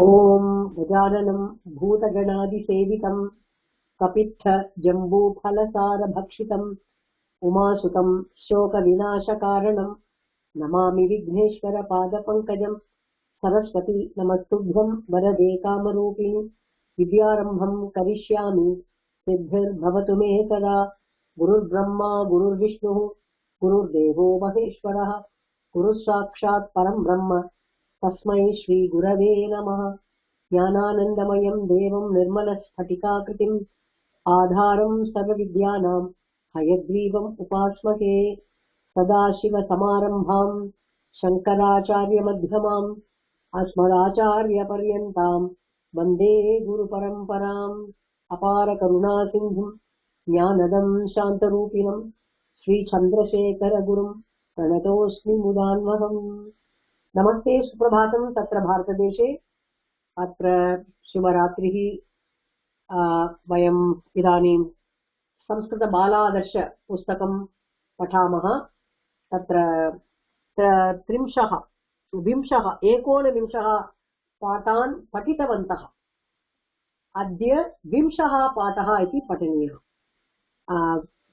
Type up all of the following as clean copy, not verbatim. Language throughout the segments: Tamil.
ओम गजाननं भूतगणादिसेवितं कपित्थ जम्बूफलसारभक्षितम् उमासुतं शोकविनाशकारणं नमामि विघ्नेश्वरपादपङ्कजं सरस्वती नमस्तुभ्यं वरदे कामरूपिणि विद्यारम्भं करिष्यामि सिद्धिर्भवतु मे सदा गुरुर्ब्रह्मा गुरुर्विष्णुः गुरुर्देवो महेश्वरः गुरुः साक्षात् परं ब्रह्म तस्मै श्री गुरवे नमः। ज्ञानानन्दमयं देवं निर्मलस्फटिकाकृतिम् आधारं सर्वविद्यानां हयग्रीवम् उपास्महे। सदाशिवसमारम्भां शङ्कराचार्यमध्यमाम् अस्मदाचार्यपर्यन्तां वन्दे गुरुपरम्पराम्। अपारकरुणासिन्धुं ज्ञानदं शान्तरूपिणं श्रीचन्द्रशेखरगुरुं प्रणतोऽस्मि मुदान्वहम्। नमस्ते सुप्रभातं। तत्र भारतदेशे अत्र शिवरात्रिः। वयम् इदानीं संस्कृतबालादर्श पुस्तकं पठामः। तत्र 19 पाठान् पठितवन्तः। अद्य 20 पाठः इति पठनीयः।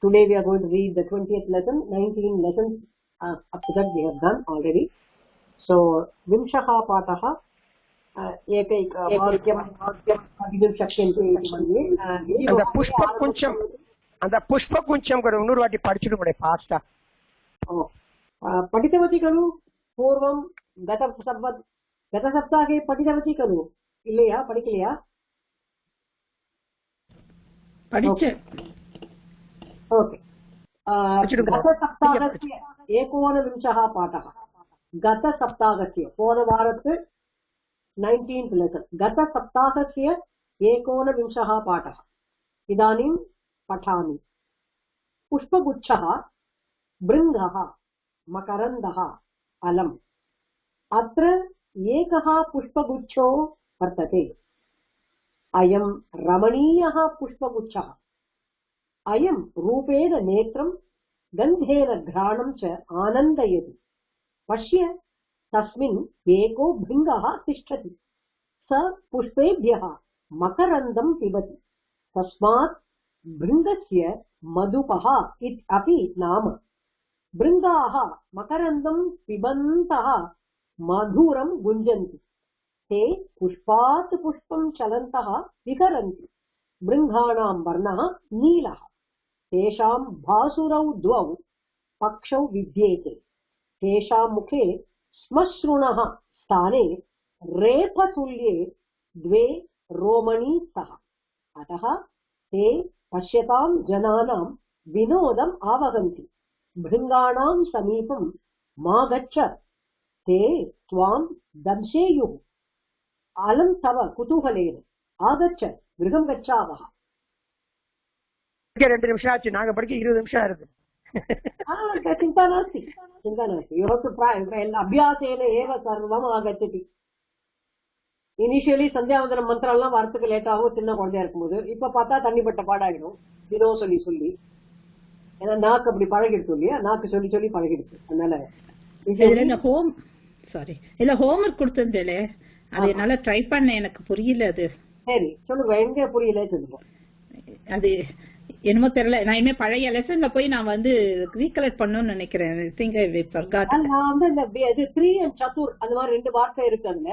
Today we are going to read the 20th lesson. 19 lessons up to that we have done already. So 20 पाठः அந்த புஷ்பகுஞ்சம் கூட இன்னொரு வாட்டி படிச்சுட்டு கூட ஃபாஸ்டா पठितवती खलु पूर्वं गतसप्ताहे पठितवती खलु इल्लया पठिकलया படிச்சே ओके गतसप्ताहस्य 19 पाठः गतसप्ताहस्य पूर्ववारस्य 19th lesson गतसप्ताहस्य 19 पाठः इदानीं पठामि। पुष्पगुच्छः भृङ्गः मकरन्दः अलम्। अत्र एकः पुष्पगुच्छो वर्तते। अयं रमणीयः पुष्पगुच्छः। अयं रूपेण नेत्रं गन्धेन घ्राणं च आनन्दयति। पश्य तस्मिन् एको भृङ्गः तिष्ठति। स पुष्पेभ्यः मकरन्दं पिबति। तस्मात् भृङ्गस्य मधुपः इत्यपि नाम। भृङ्गाः मकरन्दं पिबन्तः मधुरं गुञ्जन्ति। ते पुष्पात् पुष्पं चलन्तः विहरन्ति। भृङ्गाणां वर्णः नीलः। तेषां भासुरौ द्वौ पक्षौ विद्येते। तेषां मुखे श्मश्रुणः स्थाने रेफतुल्ये द्वे रोमणी स्तः। अतः ते पश्यतां जनानां विनोदम् आवहन्ति। भृङ्गाणां समीपं मा गच्छ, ते त्वां दंशेयुः। अलं तव कुतूहलेन आगच्छ, गृहं गच्छावः। 2 நிமிஷம் ஆச்சு, நாங்க படிக்க 20 நிமிஷம் இருக்கு. चिन्ता नास्ति, चिन्ता नास्ति। You have to try. अभ्यासेन एव सर्वम् आगच्छति। இனிஷியலி சந்தியாவந்தனம் மந்திரம் எல்லாம் வரத்துக்கு லேட் ஆகும் சின்ன குழந்தையா இருக்கும்போது. இப்ப பார்த்தா தண்ணிப்பட்ட பாடாயிடும் இதோ சொல்லி சொல்லி. ஏன்னா நாக்கு அப்படி பழகிடுச்சு இல்லையா, நாக்கு சொல்லி சொல்லி பழகிடுச்சு. அதனால ஹோம்ஒர்க் கொடுத்திருந்தேன், அது என்னால ட்ரை பண்ண, எனக்கு புரியல. அது சரி சொல்லுங்க, எங்க புரியல சொல்லுங்க. அது என்னமோ தெரியல. நான் இனிமே பழைய லெசன்ல போய் நான் ரீகலெக்ட் பண்ணணும்னு நினைக்கிறேன். நான் இந்த 3 and 4 அந்த மாதிரி 2 வார்த்தை இருக்கு அதுல.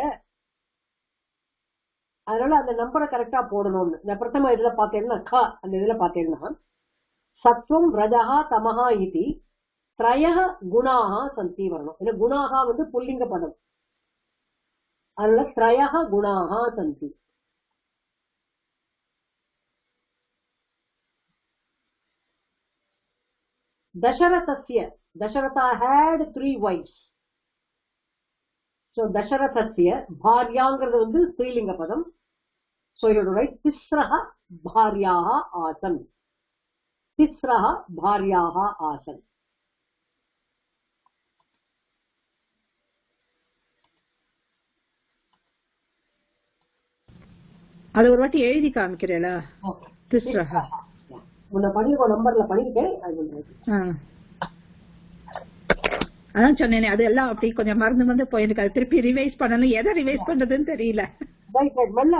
அதனால அந்த நம்பரை கரெக்டா போடணும்னு. இந்த பிரதம இதுல பாத்தீங்கன்னா அந்த இதுல பாத்தீங்கன்னா சத்வம் ரஜஹா தமஹா இதி த்ரயஹ குணாஹ சந்தி வரணும். ஏன்னா குணாஹா புல்லிங்க பதம். அதனால த்ரயஹ குணாஹ சந்தி. Dasharatha had 3 wives. So Dasharatha bharyangiradhu ஸ்ரீலிங்க பதம். So you have to write tisraha bharyaha asan. Tisraha bharyaha asan. அது ஒரு வாட்டி எழுதி காமிக்கிறேளா? திஸ்ரஹா முன்ன படிக்க நம்பர்ல படிக்கிறேன். அதான் சொன்னேனே அது எல்லாம் அப்படி கொஞ்சம் மறந்து போயிருக்கு. அது திருப்பி ரிவைஸ் பண்ணணும். எதை ரிவைஸ் பண்றதுன்னு தெரியல. மெல்ல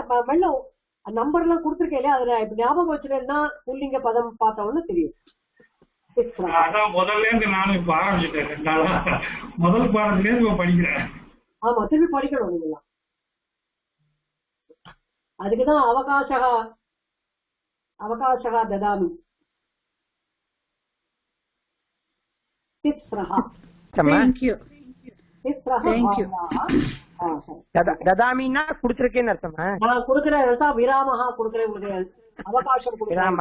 நம்பர் எல்லாம் கொடுத்துருக்கேன் இல்லையா, அதுல இப்ப ஞாபகம் வச்சுட்டேன்னா புல்லிங்க பதம் பார்த்தவொன்னு தெரியும். அதான் முதல்ல இருந்து நானும் இப்ப ஆரம்பிச்சுட்டேன். முதல் பாடத்துல இருந்து படிக்கிறேன். ஆமா, திருப்பி படிக்கணும் நீங்களாம். அதுக்குதான் அவகாசகா ததாமி. ததாமின்னா குடுத்திருக்கேன்னு அர்த்தமா? நான் குடுக்கிறேன் விராமஹா கொடுக்கிறேன், உங்களுக்கு அவகாசம் கொடுக்கிறேன்.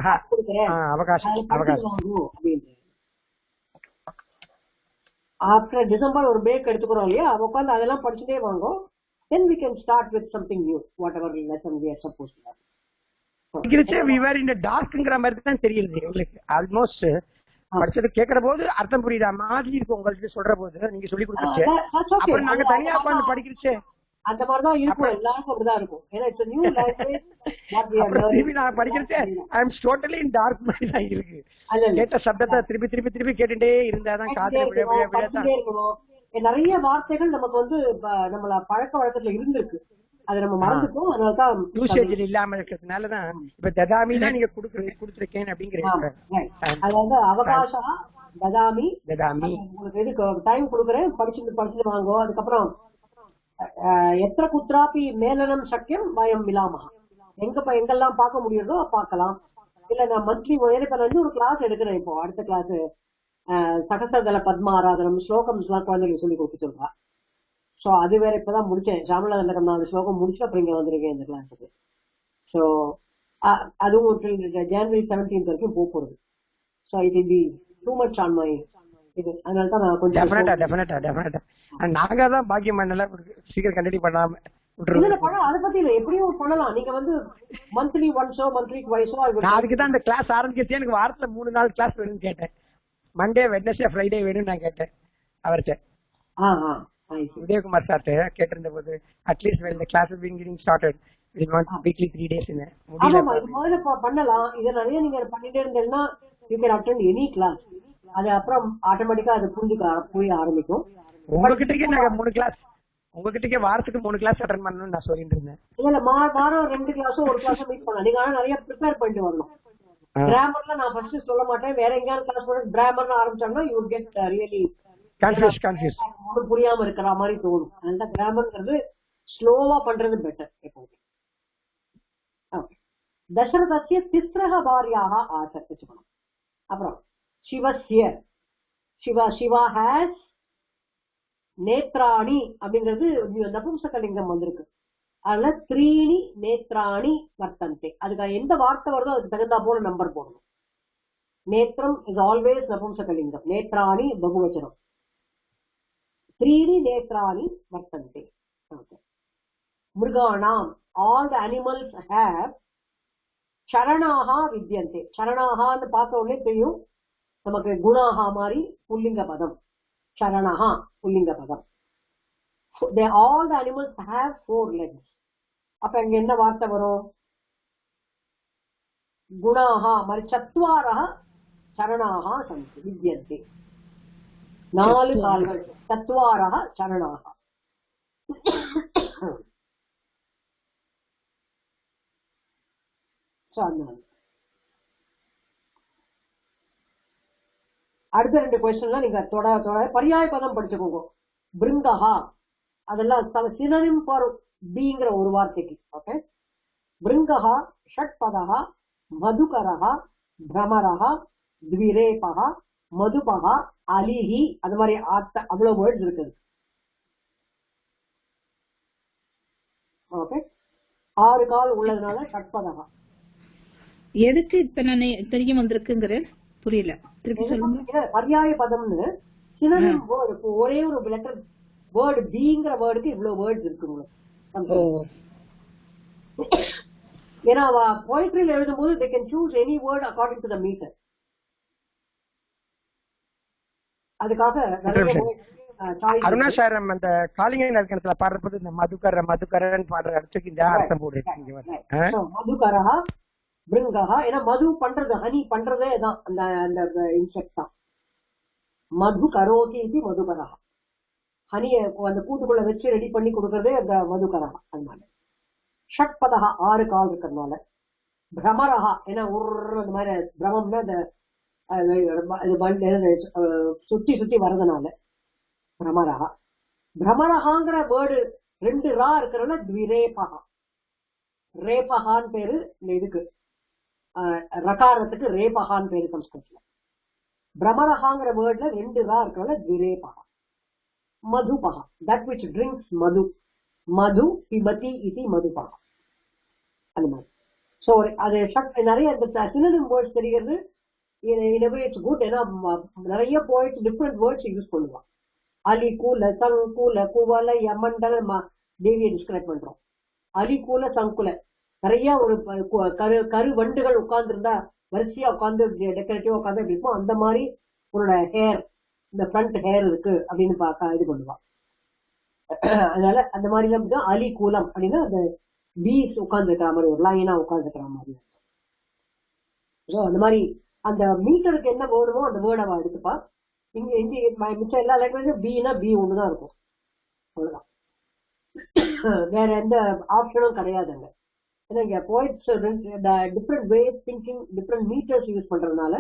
ஆஃப்டர் டிசம்பர் ஒரு பிரேக் எடுத்துக்கிறோம் இல்லையா, உட்காந்து அதெல்லாம் படிச்சுட்டே வாங்கும். Then we can start with something new, whatever lesson we are supposed to have. படிக்கிறச்சே we were in the darkங்கிற மாதிரி தான் தெரியுது உங்களுக்கு. ஆல்மோஸ்ட் படிச்சது கேட்கிற போது அர்த்தம் புரியுதா மாதிரி இருக்கு உங்களுக்கு சொல்ற போது, நீங்க சொல்லி கொடுத்துச்சு. அப்புறம் நாங்க தனியா உட்காந்து படிக்கிறச்சே அந்த மாதிரிதான் இருக்கும், எல்லாருக்கும் அப்படிதான் இருக்கும். ஏன்னா it's a new language what we are learning. நான் படிக்கிறச்சே I am totally in dark மாதிரி தான் இருக்கு. கேட்ட சப்தத்தை திருப்பி கேட்டுட்டே இருந்தாதான் காதுல விழ. நிறைய வார்த்தைகள் நமக்கு வந்து நம்மள பழக்க வழக்கத்துல இருந்திருக்கு, அது நம்ம மறந்துட்டோம். அதனாலதான் யூசேஜ் இல்லாம இருக்கிறதுனாலதான் இப்ப ததாமினா நீங்க கொடுத்துருக்கேன் அப்படிங்கிறீங்க. அதாவது அவகாசா ததாமி உங்களுக்கு எதுக்கு டைம் கொடுக்குறேன், படிச்சுட்டு வாங்கோ. அதுக்கப்புறம் எத்திர குத்ராபி மேலனம் சக்கியம் வயம் விலாமஹா, எங்கெல்லாம் பார்க்க முடியுதோ பார்க்கலாம். இல்ல நான் மந்த்லி ஒரு கிளாஸ் எடுக்கிறேன். இப்போ அடுத்த கிளாஸ் சகசதல பத்மாராதனம் ஸ்லோகம் எல்லாம் குழந்தைகளுக்கு சொல்லி கொடுக்க சொல்றா. சோ அது வேற இப்பதான் முடிச்சேன். சாமலகண்டகம் 4 ஸ்லோகம் முடிச்சு அப்புறம் இங்க வந்திருக்கேன் இந்த கிளாஸுக்கு. சோ அதுவும் ஜனவரி 17 வரைக்கும் போறது. So it will be too much on my இது. அதனாலதான் நான் கொஞ்சம் டெஃபினட்டா நாங்க தான் பாக்கியம் பண்ணல, சீக்கிரம் கண்டினியூ பண்ணாம அதை பத்தி இல்ல, எப்படியும் பண்ணலாம். நீங்க வந்து மந்த்லி ஒன்ஸோ மந்த்லி ட்வைஸோ. அதுக்குதான் இந்த கிளாஸ் ஆரம்பிச்சு எனக்கு வாரத்துல 3-4 கிளாஸ் வேணும்னு கேட்டேன். மண்டே வெட்னஸ்டே ஃப்ரைடே வேணும்னு நான் கேட்டேன் அவர்கிட்ட, உதயகுமார் சார்ட்ட கேட்டிருந்த போது. At least when the class is being started we want weekly 3 days ன்னு முதல்ல பண்ணலாம். இதை நிறைய நீங்க பண்ணிட்டே இருந்தீங்கன்னா you can attend any class. அது அப்புறம் ஆட்டோமேட்டிக்கா அது புரிய ஆரம்பிக்கும். உங்ககிட்டக்கே நாங்க 3 கிளாஸ், உங்ககிட்டக்கே வாரத்துக்கு 3 கிளாஸ் அட்டெண்ட் பண்ணணும்னு நான் சொல்லிட்டு இருந்தேன். இல்ல வாரம் 2 கிளாஸோ 1 கிளாஸோ மீட் பண்ணலாம். நீங்க ஆனா நிறைய ப்ரிப்பேர் பண்ணிட்டு வரணும். கிராமர்ல நான் ஃபர்ஸ்ட் சொல்ல மாட்டேன், வேற எங்கயாவது கிளாஸ் போட கிராமர்ல ஆரம்பிச்சோம்னா you will get really confuse. புரியாம இருக்கிற மாதிரி தோணும். அந்த கிராமர்ங்கிறது ஸ்லோவா பண்றது பெட்டர் எப்பவுமே. தசரதஸ்ய திஸ்ரஹ பாரியாக ஆசர்த்திச்சுக்கணும். அப்புறம் சிவா ஹேஸ் நேத்ராணி அப்படிங்கிறது நபும்சகலிங்கம் வந்திருக்கு. அதுல 3 நேத்ராணி வர்த்தந்தே. அதுக்கு எந்த வார்த்தை வருதோ அதுக்கு தகுந்தா போல நம்பர் போடணும். நேத்ரம் இஸ் ஆல்வேஸ் நபும்சகலிங்கம், நேத்ராணி பகுவச்சனம். 3 நேத்ராணி வர்த்தந்தே. மிருகாணாம் ஆல் த அனிமல்ஸ் ஹேவ் சரணாகா வித்யந்தே. சரணாகான்னு பார்த்த உடனே தெரியும் நமக்கு குணாகா மாதிரி புல்லிங்க பதம். சரணாகா புல்லிங்க பதம். all the animals have 4 legs. அப்ப இங்க என்ன வார்த்தை வரும்? குணாஹா மாதிரி சத்வாரஹ சரணாஹா சந்தி வித்யந்தே. 4 கால்கள். சத்வாரஹ சரணாஹா. அடுத்த 2 கொஸ்டின்லாம் நீங்க தொட பரியாய பதம் படிச்சுக்கோங்க. பிருங்கஹா அதெல்லாம் சினோனிம் ஃபார் பீங்கிற ஒரு வார்த்தைக்கு. ஓகே, பிருங்கஹா, ஷட்பதஹா, மதுகரஹா, பிரமரஹா, த்விரேபஹா, மதுபஹா, அலிஹி, அது மாதிரி அவ்வளவு வேர்ட்ஸ் இருக்குது. ஓகே, 6 கால் உள்ளதுனால ஷட்பதஹா. எதுக்கு இத்தனையும் வந்திருக்குங்கிற புரியல, திருப்பி சொல்லுங்க. பர்யாய பதம்னு சினோனிம் வேர்ட். ஒரே ஒரு லெட்டர் வேர்டு பீங்கிற வேர்டுக்கு இவ்வளவு வேர்ட்ஸ் இருக்கு உங்களுக்கு. ஏன்னா போய்ட்ரியில் எழுதும்போது they can choose any word according to the meter. அதுக்காக அருணாசாரம் அந்த காளிங்க நற்கணத்துல பாடுறப்போது இந்த மதுக்கரன் பாடுற இடத்துக்கு இந்த அர்த்தம் போடு. மதுகரஹா பிருங்கஹா. ஏன்னா மது பண்றது, ஹனி பண்றதே தான் அந்த இன்செக்ட் தான். மது கரோதி இது மதுகரா. ஹனிய அந்த கூட்டுக்குள்ள வச்சு ரெடி பண்ணி கொடுக்கறதே அந்த மதுகரா. அதனால ஷட்பதா 6 கால் இருக்கிறதுனால. பிரமரஹா ஏன்னா அந்த மாதிரி பிரமம்னா அந்த சுத்தி சுத்தி வர்றதுனால பிரமரஹா. பிரமரஹாங்கிற வேர்டு 2 ரா இருக்கிறதுனால த்விரேபகா. ரேபகான்னு பேரு இந்த இதுக்கு ரகாரத்துக்கு ரேபகான்னு பேரு சம்ஸ்கிருதத்துல. பிரமரஹாங்கிற வேர்ட்ல 2 ரா இருக்கிறதுனால த்விரேபகா. மதுபகா தட் விச் ட்ரிங்க்ஸ் மது. மது பிபதி இது மதுபகா. அந்த மாதிரி. சோ அது நிறைய சினோனிம் வேர்ட்ஸ் தெரிகிறது. It's good. ஏன்னா நிறைய போயிட்டு டிஃப்ரெண்ட் வேர்ட்ஸ் யூஸ் பண்ணுவான். அலி கூல சங்குல குவல யமண்டல் தேவியை டிஸ்கிரைப் பண்றோம். அலி கூல சங்குல நிறைய ஒரு கரு வண்டுகள் உட்கார்ந்து இருந்தா வரிசையா உட்காந்து டெக்கரேட்டிவா உட்காந்து எப்படி இருக்கும் அந்த மாதிரி உன்னோட ஹேர் இந்த ஃப்ரண்ட் ஹேர் இருக்கு அப்படின்னு பார்க்க இது பண்ணுவான். அதனால அந்த மாதிரி தான் அலி கூலம் அப்படின்னா அந்த பீஸ் உட்கார்ந்து இருக்கிற மாதிரி ஒரு லைனா உட்கார்ந்து இருக்கிற மாதிரி. அந்த மாதிரி அந்த மீட்டருக்கு என்ன வேணுமோ அந்த வேர்டை அவ எடுத்துப்பா. இங்க மிச்சம் எல்லா லாங்குவேஜும் பீனா பி ஒண்ணுதான் இருக்கும். அவ்வளவுதான். வேற எந்த ஆப்ஷனும் கிடையாது அங்க. ஏன்னா இங்க போயிட்ஸ் different ways thinking different meters use பண்றதுனால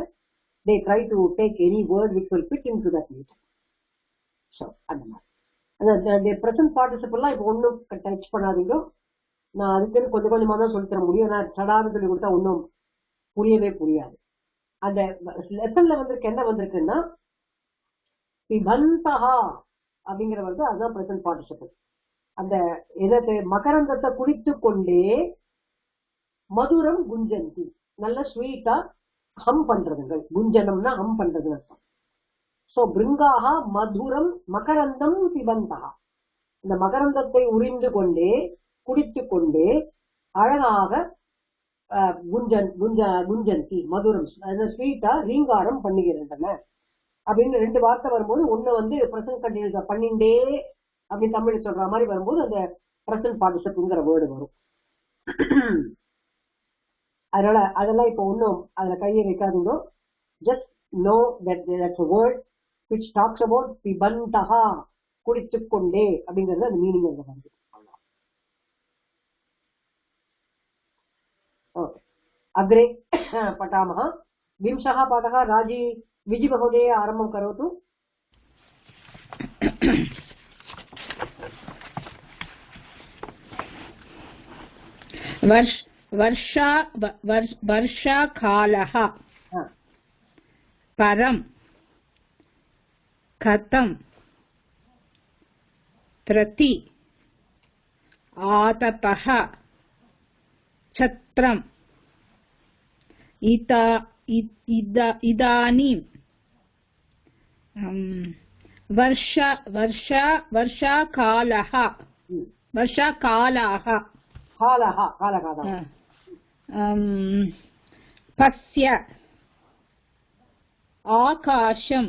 they try to take any word which will fit into that meter. So அந்த மாதிரி அந்த present participle எல்லாம் இப்ப ஒன்னும் டச் பண்ணாதீங்க. நான் அதுக்குன்னு கொஞ்சம் கொஞ்சமா தான் சொல்லி தர முடியும். நான் சடான்னு சொல்லி கொடுத்தா ஒன்னும் புரியவே புரியாது. அந்த லெசன்ல வந்திருக்கு என்ன வந்திருக்குன்னா பிபந்தஹா அப்படிங்கிற வந்து அதுதான் பிரசன்ட் பார்ட்டிசிபிள். அந்த எதை மகரந்தத்தை குடித்து கொண்டே மதுரம் குஞ்சந்தி நல்ல ஸ்வீட்டா ஹம் பண்றதுங்கள். குஞ்சனம்னா ஹம் பண்றதுன்னு அர்த்தம். சோ பிருங்காஹா மதுரம் மகரந்தம் பிபந்தஹா. இந்த மகரந்தத்தை உறிந்து கொண்டே குடித்து கொண்டே அழகாக குஞ்சந்தி மதுரம் ஸ்வீட்டா ரீங்காரம் பண்ணுகின்றன அப்படின்னு 2 வார்த்தை வரும்போது ஒண்ணு வந்து பிரசன்ட் கண்டினியூஸ் பண்ணிண்டே அப்படின்னு தமிழ் சொல்ற மாதிரி வரும்போது அந்த பிரசன்ட் பார்ட்டிசிபிள்ங்கிற வேர்டு வரும். அதனால அதெல்லாம் இப்ப ஒன்னும் அதுல கையை வைக்காதீங்க. Just no that's a word which talks about பிபந்தஹா குடித்துக் கொண்டே அப்படிங்கிறது அந்த மீனிங் அங்க வருது. ஓகே अग्रे पठामः. विंशः पाठः राजी विजि महोदय आरम्भं करोतु. वर्षाकालः परं कथं प्रति आतपः छत्रम् इदानीं वर्षाकालः पश्य आकाशं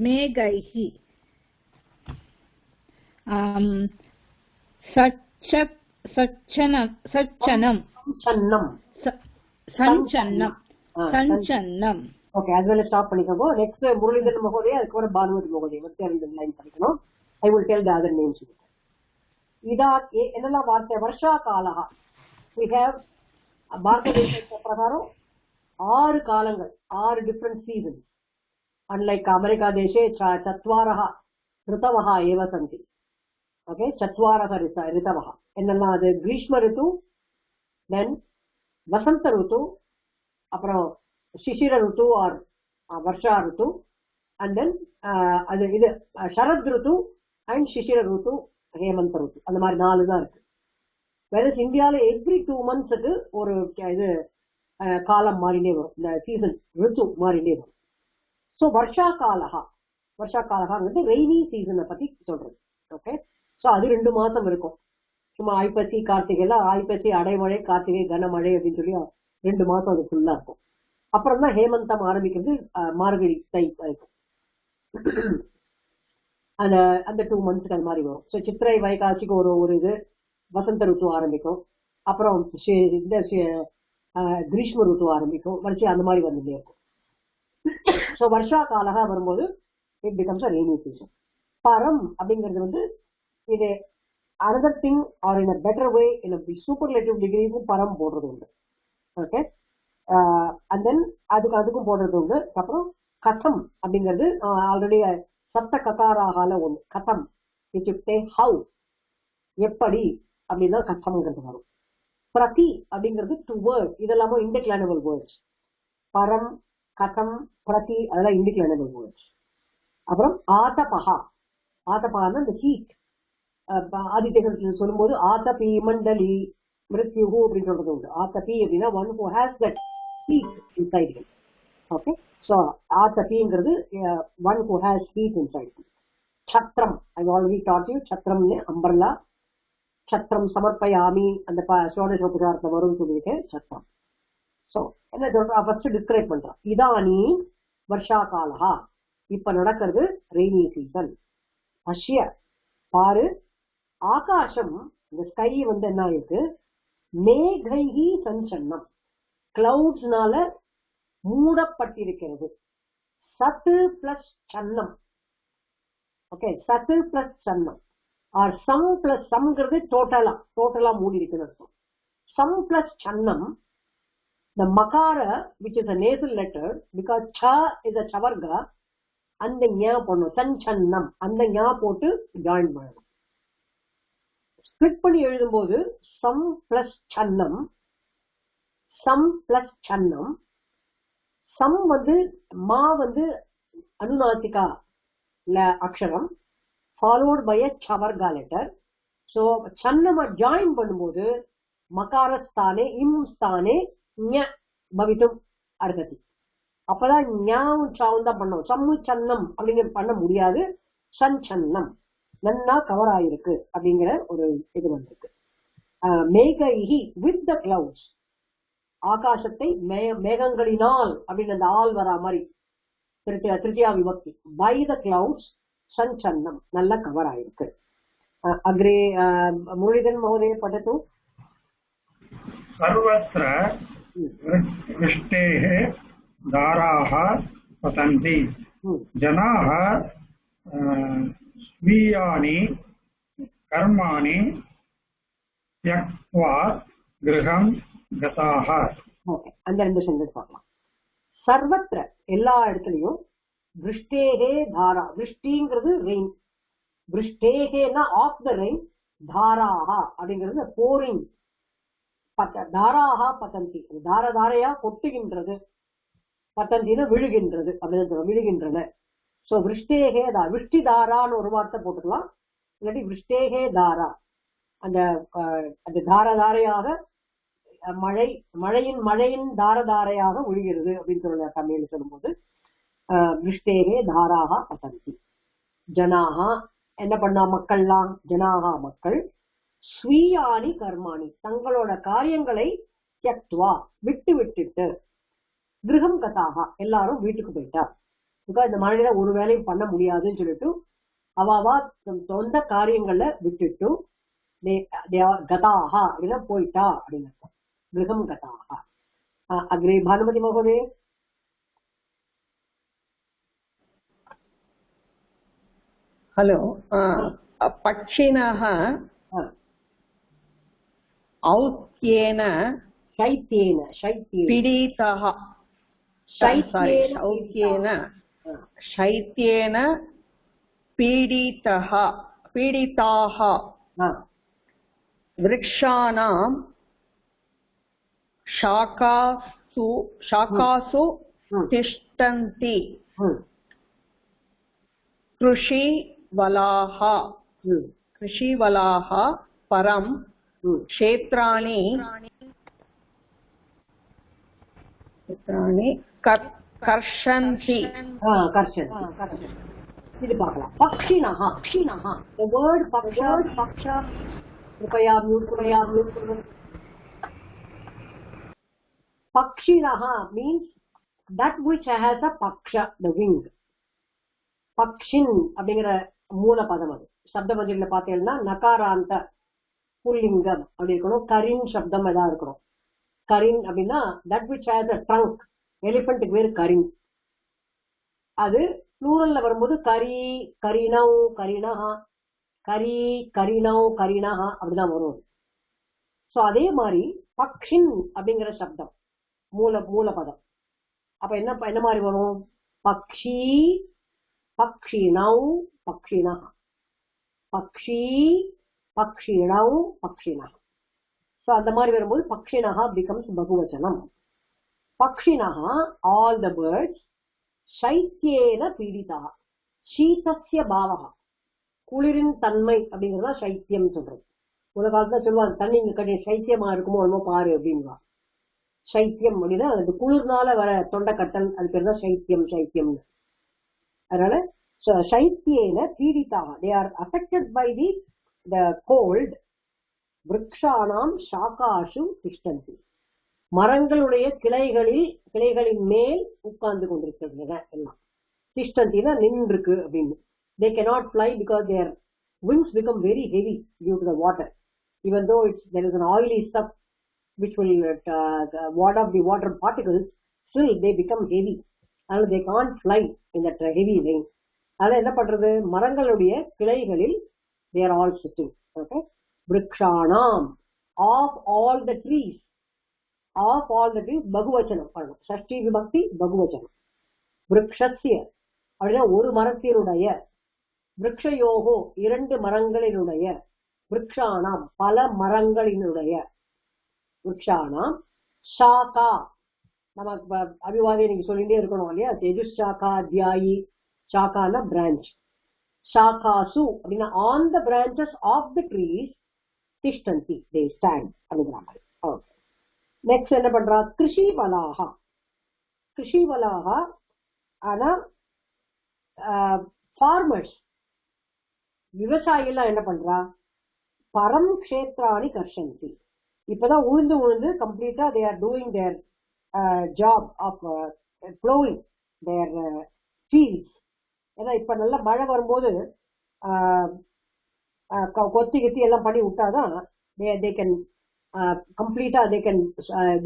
मेघैः सञ्चन्नम्. ஓகே அது வேலை ஸ்டாப் பண்ணிக்கோங்க. நெக்ஸ்ட் முரளிதரன் மகோதயா அதுக்கப்புறம் பானுமதி மகோதயா வந்து 2 லைன் படிக்கணும். I will tell the other names. இதா என்னெல்லாம் வார்த்தை வருஷா காலஹா. we have பாரத தேச பிரகாரம் 6 காலங்கள் 6 டிஃபரண்ட் சீசன். unlike அமெரிக்கா தேசே चत्वारः ऋतवः एव सन्ति. ओके 4 ऋतवः என்னெல்லாம் அது ग्रीष्म ऋतु, then वसंत ऋतु, அப்புறம் शिशिर ऋतु और वर्षा ऋतु, and then அது இது शरद ऋतु and शिशिर ऋतु, हेमंत ऋतु. அந்த மாதிரி 4 தான் இருக்கு. வேற இந்தியால எவ்ரி 2 monthsக்கு ஒரு இது காலம் மாறிட்டே வரும். இந்த சீசன் ऋतु மாறிட்டே வரும். சோ வருஷா காலஹாங்கிறது ரெய்னி சீசனை பத்தி சொல்றது. ஓகே சோ அது 2 மாசம் இருக்கும். சும்மா ஐப்பசி கார்த்திகை ஐப்பசி அடைமழை கார்த்திகை கனமழை அப்படின்னு சொல்லி 2 மாசம் அது ஃபுல்லா இருக்கும். அப்புறம் தான் ஹேமந்தம் ஆரம்பிக்கிறது மார்கழி தை வரைக்கும். அந்த 2 monthsக்கு அது மாதிரி வரும். ஸோ சித்திரை வைகாசிக்கு ஒரு இது வசந்த ருத்து ஆரம்பிக்கும். அப்புறம் இந்த கிரீஷ்ம ருத்து ஆரம்பிக்கும், வரிசை அந்த மாதிரி வந்துட்டே இருக்கும். ஸோ வருஷா காலகா வரும்போது it becomes a rainy season. பரம் அப்படிங்கிறது வந்து இது another thing are in a better way in superlative டிகிரிக்கும் பரம் போடுறது உண்டு. ஓகே, அண்ட் தென் அதுக்கும் போடுறது உண்டு. அப்புறம் கதம் அப்படிங்கிறது ஆல்ரெடி சப்த கதாராகால ஒன்று. கதம் இச்சுக்தே ஹவு, எப்படி அப்படின்னா கதம்ங்கிறது வரும். பிரதி அப்படிங்கிறது டு வேர்ட், இதெல்லாமும் இன்டிக்ளைனபிள் வேர்ட்ஸ். பரம், கதம், பிரதி அதெல்லாம் இன்டிக்ளைனபிள் வேர்ட்ஸ். அப்புறம் ஆதபஹா, ஆதபஹான்னா இந்த ஹீட். ஆதித்யகத்தில் சொல்லும்போது ஆதபி மண்டலி மிருத்யுஹு அப்படின்னு சொல்றது உண்டு. ஆதபி அப்படின்னா one who has that heat inside him. Okay, so ஆதபிங்கிறது one who has heat inside him. சத்ரம், ஐ ஆல்ரெடி டாட் யூ, சத்ரம்னு அம்பர்லா. சத்ரம் சமர்ப்பயாமி அந்த சோடசோபசாரத்தில் வரும்னு சொல்லிட்டு சத்ரம். ஸோ என்ன சொல்ற, ஃபர்ஸ்ட் டிஸ்கிரைப் பண்றான். இதானி வருஷா காலா, இப்ப நடக்கிறது ரெய்னி சீசன். அஷ்ய பாரு, ஆகாசம் இந்த ஸ்கை வந்து என்ன இருக்கு, மேகைஹி சஞ்சன்னம், கிளவுட்ஸ்னால மூடப்பட்டிருக்கிறது. சத்து பிளஸ் சன்னம். ஓகே, சத்து பிளஸ் சன்னம் ஆர் சம் பிளஸ் சம்ங்கிறது டோட்டலா மூடி இருக்குன்னு அர்த்தம். சம் பிளஸ் சன்னம், the makara which is a nasal letter, because cha is a chavarga, அந்த ஞா போடணும். சஞ்சன்னம் அந்த ஞா போட்டு ஜாயின் பண்ணணும். ஸ்பிளிட் பண்ணி எழுதும்போது சம் பிளஸ் சன்னம், சம் பிளஸ் சன்னம். சம் வந்து மா வந்து அனுநாசிகா அக்ஷரம் ஃபாலோட் பை அ சவர்கா லெட்டர். ஸோ சன்னம ஜாயின் பண்ணும்போது மகாரஸ்தானே இம் ஸ்தானே ஞ பவித்தும் அர்ஹதி. அப்பதான் ஞாவும் சாவும் தான் பண்ணோம். சம்மு சன்னம் அப்படிங்கிற பண்ண முடியாது. சன்சன்னம் நன்னா கவர் ஆயிருக்கு அப்படிங்கிற ஒரு இது வந்திருக்கு. மேகைஹி வித் த கிளவுட்ஸ், ஆகாசத்தை மேகங்களினால் அப்படின்னு அந்த ஆள் வரா மாதிரி திருத்தியா விபக்தி. பை த கிளவுட்ஸ் சன்சன்னம் நல்லா கவர் ஆயிருக்கு. அக்ரே முரளிதரன் மகோதய படத்து. सर्वत्र वृष्टेः धाराः पतन्ति, जनाः स्वीयानि कर्माणि त्यक्त्वा गृहं गताः. அந்த ரெண்டு சென்டென்ஸ் பார்க்கலாம். சர்வத்திர எல்லா இடத்துலயும், விருஷ்டேகே தாரா, விருஷ்டிங்கிறது ரெயின், விருஷ்டேகேனா ஆஃப் த ரெயின், தாராஹா அப்படிங்கிறது போரிங். தாராஹா பதந்தி, தார தாரையா கொட்டுகின்றது, பதந்தினா விழுகின்றது அப்படின்னு விழுகின்றன. சோ விருஷ்டேகே தா, விருஷ்டி தாரான்னு ஒரு வார்த்தை போட்டுக்கலாம், இல்லாட்டி விருஷ்டேகே தாரா, அந்த அந்த தார தாரையாக மழையின் தார தாரையாக விழுகிறது அப்படின்னு சொல்ல தமிழ் சொல்லும்போது விருஷ்டேகே தாராக பதந்தி. ஜனாகா என்ன பண்ணா, மக்கள்லாம், ஜனாகா மக்கள், ஸ்வீயானி கர்மாணி தங்களோட காரியங்களை தியக்த்வா விட்டுட்டு, கிரகம் கதாகா எல்லாரும் வீட்டுக்கு போயிட்டா. பிகாஸ் இந்த மழையில ஒரு வேலையும் பண்ண முடியாதுன்னு சொல்லிட்டு அவாவா சொந்த காரியங்களை விட்டுட்டு கதாகா அப்படின்னா போயிட்டா அப்படின்னு அர்த்தம். கிரகம் கதாகா. அக்ரே பானுமதி மகோதய. ஹலோ. பட்சிணः औत्येन शैत्येन पीडिताः, शैत्येन पीडिताः वृक्षाणां शाखासु तिष्ठन्ति, कृषिवलाः परं क्षेत्राणि कर्षन्ति. இது பார்க்கலாம். பக்ஷினஹா, the word பக்ஷா, कृपया म्यूट करो. பக்ஷினஹா means that which has a paksha, the wing. பக்ஷின் அப்படிங்கிற மூல பதம் அது. சப்த மதியில பார்த்தீங்கன்னா நகாராந்த புல்லிங்கம் அப்படி இருக்கணும். கரின் சப்தம் எதாவது இருக்கணும். கரின் அப்படின்னா that which has a trunk. எலிபென்ட்டுக்கு பேரு கரின். அது ப்ளூரல்ல வரும்போது கரி, கரினவ், கரினஹா, கரி, கரினவ், கரினஹா அப்படிதான் வரும். சோ அதே மாதிரி பக்ஷின் அப்படிங்கிற சப்தம் மூலபதம். அப்ப என்ன மாதிரி வரும்? பக்ஷி, பக்ஷினவ், பக்ஷினஹா, பக்ஷி, பக்ஷினவ், பக்ஷினஹா. சோ அந்த மாதிரி வரும்போது பக்ஷினஹா becomes பகுவச்சனம். பக்ஷினஹா all the birds சைத்தியேன பீடிதா. சீதஸ்ய பாவகா, குளிரின் தன்மை அப்படிங்கறத சைத்தியம் சொல்றது. ஒரு காலத்துல சொல்லுவாங்க தண்ணி இங்க சைத்தியமா இருக்குமோ என்னமோ பாரு அப்படின்வா. சைத்தியம் அப்படின்னா அது குளிர்னால வர தொண்டைக்கட்டல், அது பேர் தான் சைத்தியம். சைத்தியம்னு அதனால சைத்தியேன பீடிதா, they are affected by the cold. விருக்ஷானாம் சாகாசு திஷ்டந்தி, மரங்களுடைய கிளைகளின் மேல் உட்கார்ந்து கொண்டிருக்கிறது எல்லாம். திஷ்டந்தினா நின்றுருக்கு அப்படின்னு. They cannot fly because their wings become very heavy due to the water. Even though there is an oily stuff which will ward off the water particles, still they become heavy. And they can't fly in that heavy rain. அதனால என்ன பண்றது? மரங்களுடைய கிளைகளில் they are all sitting. Okay. விருக்ஷானாம், of all the trees, of all the trees பகுவச்சனம் பண்ணணும். ஷஷ்டி விபக்தி பகுவச்சனம். விருக்ஷஸ்ய அப்படின்னா ஒரு மரத்தினுடைய, விருக்ஷயோகோ இரண்டு மரங்களினுடைய, விருக்ஷானாம் பல மரங்களினுடைய, விருக்ஷானாம் சாகா, நம்ம அபிவாதி நீங்க சொல்லிட்டே இருக்கணும் இல்லையா? தேஜுஷாகா அத்தியாயி, சாகான பிரான்ச். சாகாசு அப்படின்னா on the branches of the trees திஷ்டந்தி, தே ஸ்டாண்ட் அப்படிங்கிற மாதிரி. ஓகே. நெக்ஸ்ட் என்ன பண்றா? கிருஷி வலாகா. கிருஷி வலாகா ஆனா ஃபார்மர்ஸ், விவசாயிகள் என்ன பண்றா? பரம் க்ஷேத்ராணி கர்ஷந்தி. இப்பதான் உழுந்து கம்ப்ளீட்டா they are doing their job of plowing their fields. ஏன்னா இப்ப நல்ல மழை வரும்போது கொத்தி கித்தி எல்லாம் பண்ணி விட்டாதான் they can கம்ப்ளீட்டா they can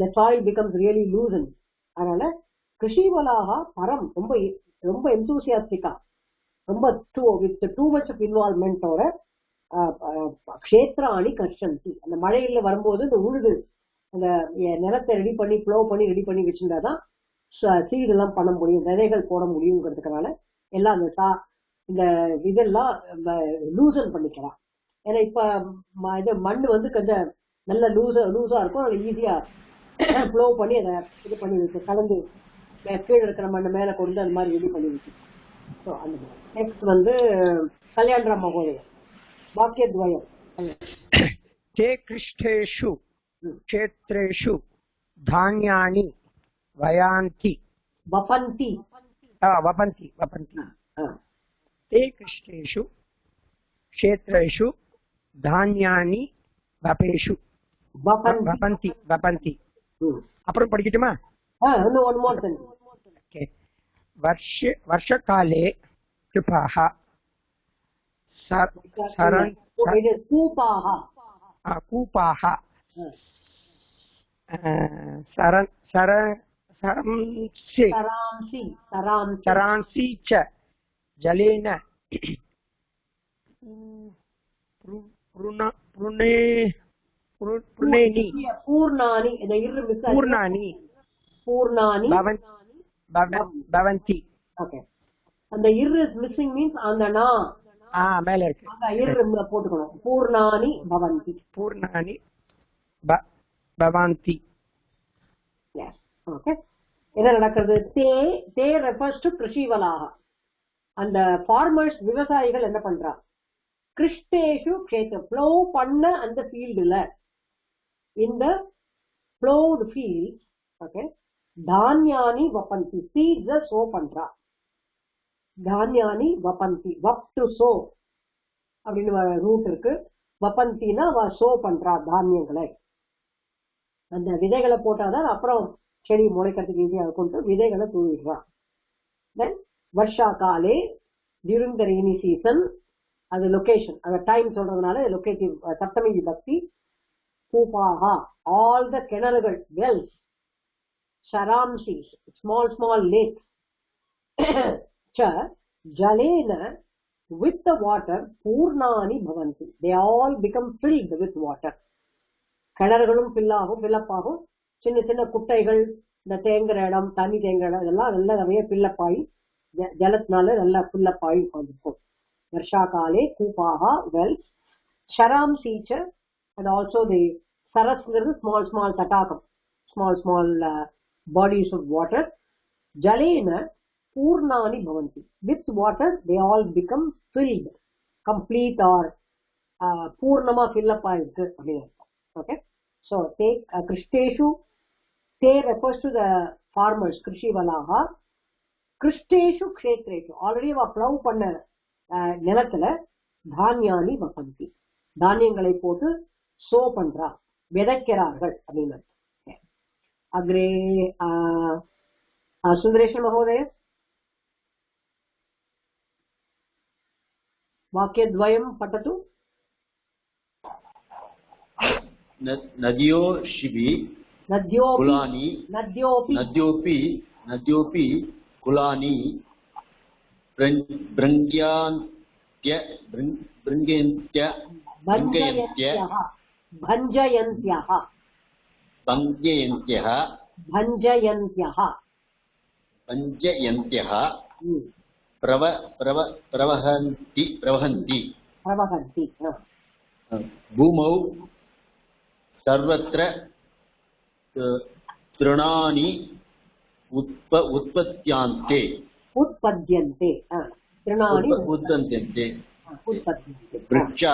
the soil becomes really loosened. அதனால கிருஷிவலாக பரம் ரொம்ப ரொம்ப எந்தூசியாஸ்டிக்கா, ரொம்ப with too much of involvement ஓட க்ஷேத்ராணி கர்ஷந்தி. அந்த மழையில வரும்போது இந்த உழுது அந்த நிலத்தை ரெடி பண்ணி ப்ளோ பண்ணி ரெடி பண்ணி வச்சிருந்தாதான் சீடு எல்லாம் பண்ண முடியும், விதைகள் போட முடியுங்கிறதுனால எல்லாம் அந்த இந்த இதெல்லாம் லூசன் பண்ணிக்கலாம். ஏன்னா இப்ப இது மண் வந்து கொஞ்சம் நல்ல லூஸா இருக்கும். அது ஈஸியா ப்ளோ பண்ணி அதை இது பண்ணி வச்சு கலந்து கீழே இருக்கிற மண்ணு மேல கொண்டு அந்த மாதிரி ரெடி பண்ணி வச்சு. ஸோ அந்த மாதிரி. நெக்ஸ்ட் வந்து கல்யாணராம் மகோதயம் வாக்கியத்வயம். தே கிருஷ்டேஷு க்ஷேத்ரேஷு தானியானி வயாந்தி வபந்தி. வபந்தி வபந்தி. தே கிருஷ்டேஷு க்ஷேத்ரேஷு தானியானி வபேஷு வபந்தி வபந்தி. அப்புறம் படிக்கட்டுமா? ஓகே. வருஷகாலே கிருபாஹ கூபாஹ சராंसि च जलेन पूर्णानि भवन्ति. ஓகே. அந்த இர் இஸ் மிஸ்ஸிங் மீன்ஸ் அந்த நா மேல இருக்கு, அந்த இர் போட்டுக்கணும். பூர்ணானி பவந்தி. பூர்ணானி பவந்தி. எஸ். ஓகே. என்ன நடக்கிறது? தே ரெஃபர்ஸ் டு கிருஷிவலாக. அந்த ஃபார்மர்ஸ் விவசாயிகள் என்ன பண்றா? கிருஷ்டேஷு க்ஷேத்ர ப்ளோ பண்ண அந்த ஃபீல்டுல, இந்த ப்ளோடு ஃபீல்ட். ஓகே. தானியானி வபந்தி, சீட்ஸ சோ பண்றா. தானியானி வபந்தி, வப் டு சோ அப்படின்னு ரூட் இருக்கு. வபந்தினா சோ பண்றா தானியங்களை. அந்த விதைகளை போட்டாதான் அப்புறம் செடி முளைக்கிறதுக்கு ஈஸியா இருக்கும். விதைகளை தூவிடுறான். தென் வருஷா காலே, டியூரிங் த ரெய்னி சீசன், அது லொகேஷன், அந்த டைம் சொல்றதுனால லொகேட்டிவ் சப்தமி விபக்தி. கூபாஹா all the கிணறுகள், wells. ஷராம்சி small lakes. cha jalena with the water பூர்ணானி பவந்தி, they all become filled with water. கிணறுகளும் ஃபில்லப் ஆகும். சின்ன சின்ன குட்டைகள், இந்த தேங்குற இடம், தண்ணி தேங்குற இடம், இதெல்லாம் நல்லா நிறைய ஃபில்லப் ஆகி ஜலத்தினால நல்லா ஃபில்லப் ஆகி இருக்கும். வருஷா காலே கூபாஹா வெல்ஸ். ஷராம்சி ச and also the sarasங்கிறது small Thadagam, small bodies of water. jalena பூர்ணானி பவந்தி, with water they all become filled, complete or பூர்ணமா fill up ஆயிருக்கு அப்படின்னு. Okay, so take krishteshu, te refers to the farmers, krishi valaha. krishteshu kshetreshu, already அவ plow பண்ண நிலத்துல தானியானி வபந்தி, தானியங்களை போட்டு சோ பண்றா, விதைக்கிறார்கள் அப்படின்னு. அக்ரே சுந்தரேஸ்வர் மகோதய वाक्यद्वयं पठतु. नद्यो शिबि कुलानि नद्योपि कुलानि भञ्जयन्त्यः प्रवहन्ति भूमौ सर्वत्र तृणानि उत्पद्यन्ते वृक्षा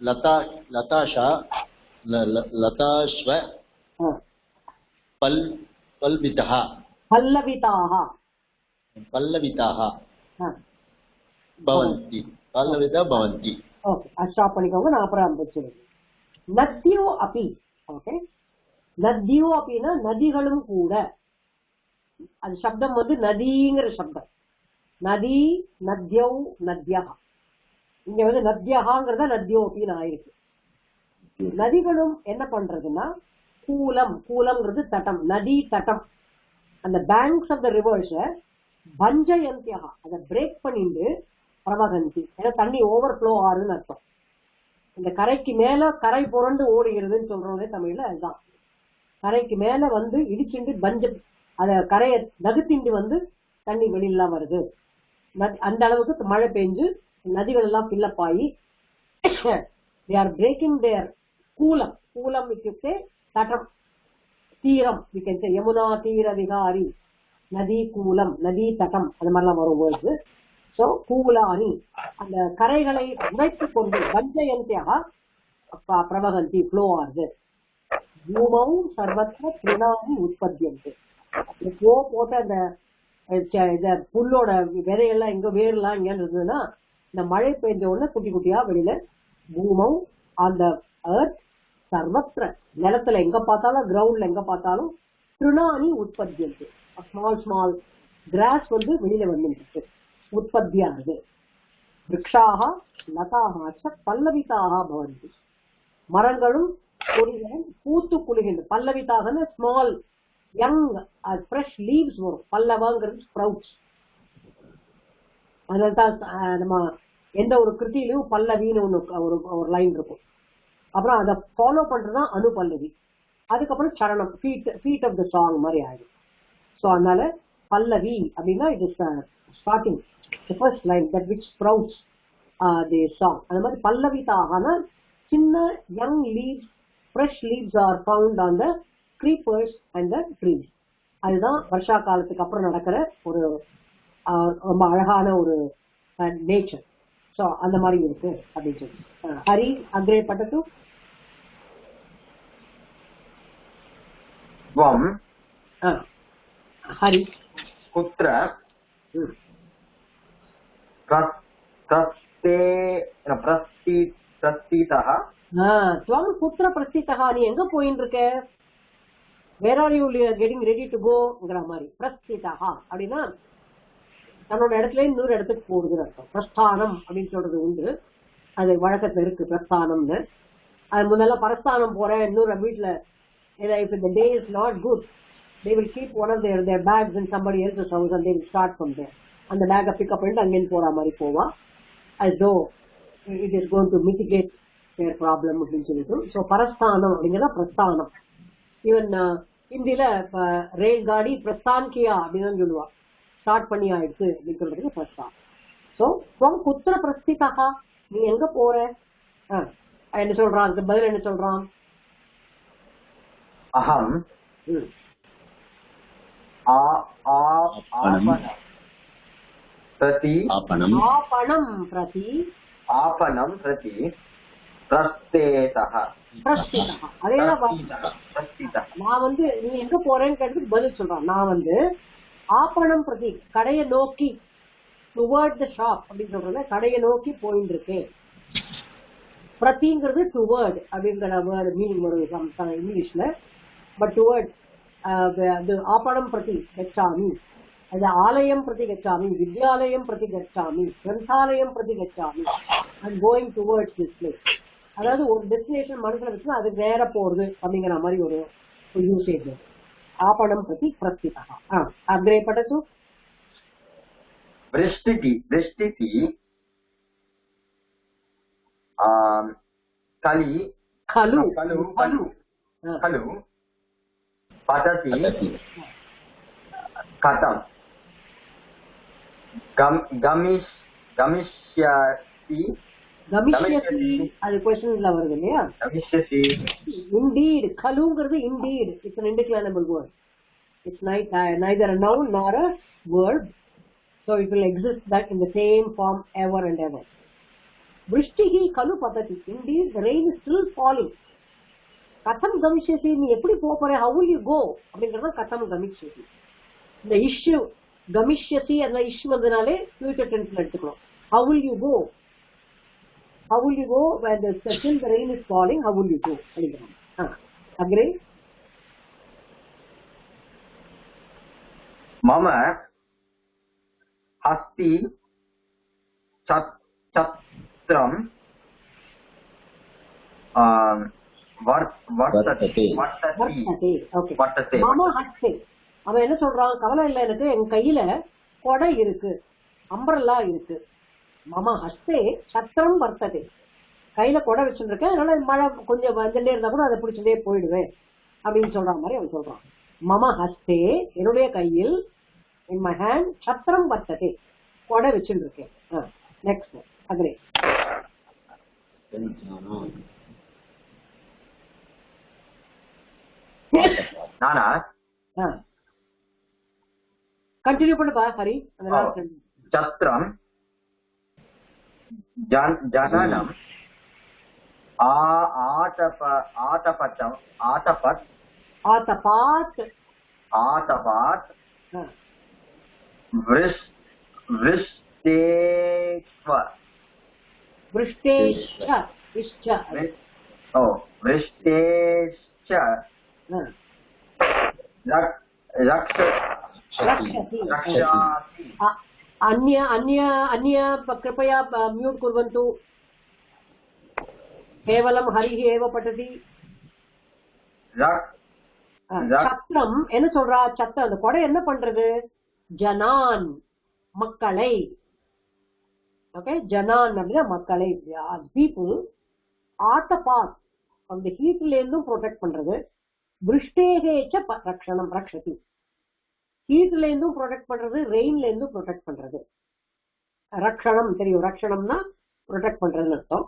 लताश्व पल्लविताः भवन्ति. ஓகே, ஸ்டாப் பண்ணிக்கோங்க, நான் அப்புறம் ஆரம்பிச்சிடுறேன். நத்யோ அப்பி. ஓகே, நத்யோ அப்படின்னா நதிகளும் கூட. அது சப்தம் வந்து நதிங்கிற சப்தம். நதி, நத்யோ, நத்யா. இங்க வந்து நத்யஹாங்கிறத நத்யோ அப்படின்னு ஆயிருக்கு. நதிகளும் என்ன பண்றதுன்னா கூலம்ங்கிறது தட்டம், நதி தட்டம். அந்த பேங்க்ஸ் ஆஃப் த ரிவர்ஸ் பஞ்சயந்தியா, அதை பிரேக் பண்ணிட்டு பிரவகந்தி, ஏன்னா தண்ணி ஓவர்ஃப்ளோ ஆறுன்னு அர்த்தம். இந்த கரைக்கு மேல கரை புரண்டு ஓடுகிறதுன்னு சொல்றோம்னே தமிழ்ல, அதுதான். கரைக்கு மேல வந்து இடிச்சுண்டு அத கரையை நகுத்திண்டு வந்து தண்ணி வெளியெல்லாம் வருது. அந்த அளவுக்கு மழை பெஞ்சு நதிகள் எல்லாம் ஃபில்லப் ஆகி they are breaking their கூலம் இத்தியுக்தே தடம், தீரம். we can say யமுனா தீர விகாரி, நதி கூலம், நதி தடம், அது மாதிரிலாம் வரும் வேர்ட்ஸ். சோ கூலானி, அந்த கரைகளை உடைத்துக் கொண்டு பஞ்சயந்தியாக பிரவகந்தி, ஃப்ளோ ஆகுது. பூமவும் சர்வத்திர திருணானி உற்பத்தியந்து, போட்ட அந்த புல்லோட விதையெல்லாம் எங்க வேர்லாம் எங்க இருந்ததுன்னா இந்த மழை பெய்ஞ்ச உடனே குட்டி குட்டியா வெளியில பூமம், அந்த எர்த் சர்வத்திர, நிலத்துல எங்க பார்த்தாலும், கிரவுண்ட்ல எங்க பார்த்தாலும் திருணானி உற்பத்தியந்து, ஸ்மால் கிராஸ் வந்து வெளியில வந்துருக்கு, உற்பத்தியாகுது. விருக்ஷாக லதாக பல்லவிதாக பவந்தி, மரங்களும் கொடிகளும் பூத்து குலுகின்ற. பல்லவிதாகன்னு ஸ்மால் யங் ஃப்ரெஷ் லீவ்ஸ் வரும். பல்லவங்கிறது ஸ்ப்ரவுட்ஸ். அதனால்தான் நம்ம எந்த ஒரு கிருத்தியிலும் பல்லவின்னு ஒரு லைன் இருக்கும். அப்புறம் அதை ஃபாலோ பண்றதுதான் அனுபல்லவி. அதுக்கப்புறம் சரணம், ஃபீட் ஆஃப் த சாங் மாதிரி ஆயிடும். ஸோ அதனால பல்லவி அப்படின்னா it is starting, the first line that which sprouts the song. அந்த மாதிரி பல்லவிதாகனா சின்ன young leaves, fresh leaves are found on the creepers and the trees. அதுதான் வருஷா காலத்துக்கு அப்புறம் நடக்கிற ஒரு ரொம்ப அழகான ஒரு நேச்சர். ஸோ அந்த மாதிரி இருக்கு அப்படின்னு சொல்லி. ஹரி அக்ரே பட்டது. ஹரி குத்ர பிரஸ்திதः. துவம் குத்ர பிரஸ்திதः, நீ எங்க போயின்னு இருக்க? Where are you getting ready to go ங்கிற மாதிரி. பிரஸ்திதா அப்படின்னா தன்னோட இடத்துல இன்னொரு இடத்துக்கு போகுதுன்னு அர்த்தம். பிரஸ்தானம் அப்படின்னு சொல்றது உண்டு, அது வழக்கத்துல இருக்கு பிரஸ்தானம்னு. அது முன்னெல்லாம் பரஸ்தானம் போறேன் இன்னொரு வீட்டுல, if the day is not good, they will keep one of their bags in somebody else's house and they will start from there. அந்த பேக்கை பிக்கப் பண்ணிட்டு அங்கேன்னு போற மாதிரி போவா, as though it is going to mitigate their problem அப்படின்னு சொல்லிட்டு. ஸோ பரஸ்தானம் அப்படிங்கிறத பிரஸ்தானம். ஈவன் ஹிந்தியில ரயில் காடி பிரஸ்தான் கியா அப்படின்னு சொல்லுவா, ஸ்டார்ட் பண்ணி ஆயிடுச்சு அப்படின்னு சொல்றதுக்கு பிரஸ்தான். ஸோ குத்திர பிரஸ்திதா, நீ எங்க போற, என்ன சொல்றான், அதுக்கு பதில் என்ன சொல்றான்? அஹம் பிரதி ஆபணம் பிரதி ஆபணம் பிரதி பிரஸ்தேதஹ. நான் வந்து நீ எங்க போறேன்னு கேட்டதுக்கு பதில் சொல்றான். நான் வந்து ஆபணம் பிரதி, கடையை நோக்கி, டுவர்ட் த ஷாப் அப்படின்னு சொல்றத, கடையை நோக்கி போயிட்டு இருக்கேன். பிரதிங்கிறது டுவர்ட் அப்படிங்கிற வேர்டு மீனிங் வரும் இங்கிலீஷ்ல. பட் டுவர்ட் அது ஆபணம் பிரதி கச்சாமி, அது ஆலயம் பிரதி கச்சாமி, வித்யாலயம் பிரதி கச்சாமி, கிரந்தாலயம் பிரதி கச்சாமி, and going towards this place. அதாவது ஒரு டெஸ்டினேஷன் மனசுல வச்சுன்னா அது வேற போறது அப்படிங்கிற மாதிரி ஒரு யூசேஜ். ஆபணம் பிரதி பிரஸ்திதா. அக்ரே படத்து. விருஷ்டிதி விருஷ்டிதி கலி खलु खलु खलु खलु पतति कथं गमिष्यति गमिष्यति அது क्वेश्चनல வருது இல்லையா? गमिष्यति indeed, खलुங்கிறது indeed, it's an indeclinable word. It's neither a noun nor a verb, so it will exist that in the same form ever and ever. Vrishtihi kalu patati, indeed the rain is still falling. Katham gamishyati, நீ எப்படி போற, how will you go அப்படிங்கறது katham gamishyati. இந்த issue gamishyati அந்த issue வந்தனாலே future tense எடுத்துக்கணும். How will you go, how will you go when still the rain is falling, how will you go அப்படிங்கறது. agree? मम हस्ति छत्रं वर्तते மம ஹஸ்தே. அவன் என்ன சொல்றான், கவலை இல்ல எனக்கு, என் கையில கொடை இருக்கு, அம்பரல்லா இருக்கு. மம ஹஸ்தே சத்திரம் வர்த்ததே, கையில கொடை வச்சுட்டு இருக்கேன், அதனால மழை கொஞ்சம் வந்துட்டே இருந்தா கூட அதை பிடிச்சதே போயிடுவேன் அப்படின்னு சொல்ற மாதிரி அவன் சொல்றான். மம ஹஸ்தே, என்னுடைய கையில், இன் மை ஹேண்ட், சத்திரம் வர்த்ததே, கொடை வச்சுட்டு இருக்கேன். நெக்ஸ்ட் அக்ரே. நானா கண்டினியூ பண்ணுப்பா ஹரி. சத்திரம் ஜனனம் ஆதபாத் விருஷ்டேஷ்ச अन्य कृपया म्यूट कुर्वन्तु. केवलं हरिः एव पठति. சத்திரம் என்ன சொல்றா, சத்திரம் அந்த கொடை என்ன பண்றது, ஜனான் மக்களை. ஓகே, ஜனான் அப்படின்னா மக்களை, பீப்புள். ஆத்தபாத் அந்த ஹீட்ல இருந்தும் ப்ரொடெக்ட் பண்றது. விருஷ்டேகேச்ச ரக்ஷணம் ரக்ஷதி, ஹீட்ல இருந்தும் ப்ரொடெக்ட் பண்றது, ரெயின்ல இருந்தும் ப்ரொடெக்ட் பண்றது. ரக்ஷணம் தெரியும், ரக்ஷணம்னா ப்ரொடெக்ட் பண்றதுன்னு அர்த்தம்.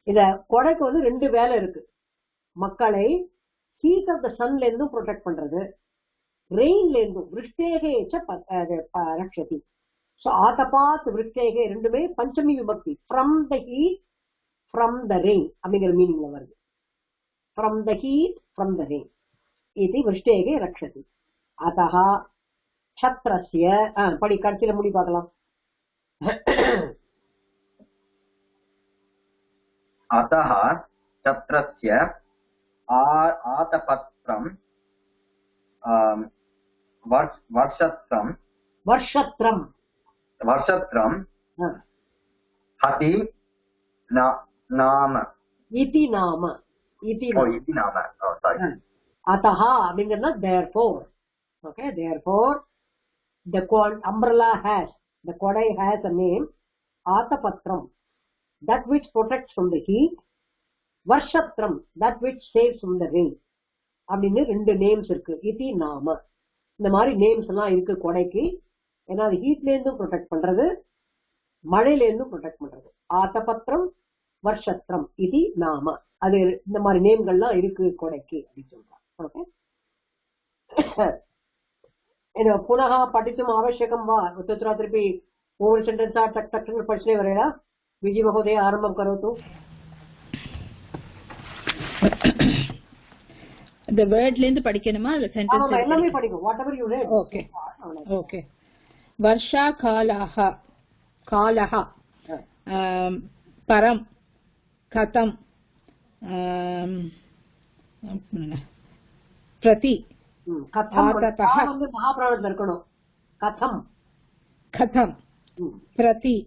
இத கொடைக்கு வந்து ரெண்டு வேலை இருக்கு. மக்களை ஹீட் ஆஃப் த சன்ல இருந்தும் ப்ரொடெக்ட் பண்றது, ரெயின்ல இருந்தும். விருஷ்டேகேச்ச ரக்ஷதி. சோ ஆதபாத் விருஷ்டேகே ரெண்டுமே பஞ்சமி விபக்தி. From the heat, from the rain அப்படிங்கிற மீனிங்ல வருது. From the heat, from the rain இது விருஷ்டேகே ரக்ஷதி. अतः छत्रस्य पढ़ी कड़िसिल मुड़ी पाकलाम. अतः छत्रस्य आतपत्रं वर्षत्रं वर्षत्रं हति नाम इति नाम इति नाम अतः அப்படிங்கறது therefore. Okay, therefore the umbrella has, the kodai has a name, atapatram, that which protects from the heat, varshatram, that which saves from the rain. அப்படின்னு ரெண்டு நேம்ஸ் இருக்கு. இதி நாம, இந்த மாதிரி நேம்ஸ் எல்லாம் இருக்கு கொடைக்கு. ஏன்னா அது ஹீட்ல இருந்தும் ப்ரொடெக்ட் பண்றது, மழையில இருந்தும் ப்ரொடெக்ட் பண்றது. ஆத்தபத்திரம், வர்ஷத்ரம், இதி நாம, அது இந்த மாதிரி நேம்கள்லாம் இருக்கு கொடைக்கு அப்படின்னு சொல்றாங்க. ஓகே, पुनः पठितुम् आवश्यकं वा? तत्र त्रिपि ओवर् सेण्टेन्स् टक् टक् पठने वरेण विजय महोदय आरम्भं करोतु. the word la indu padikkanuma illa sentence ellame padikku whatever you read. Okay varsha kalaha param katam prati महाप्राणத்துல இருக்கணும். கதம் பிரதி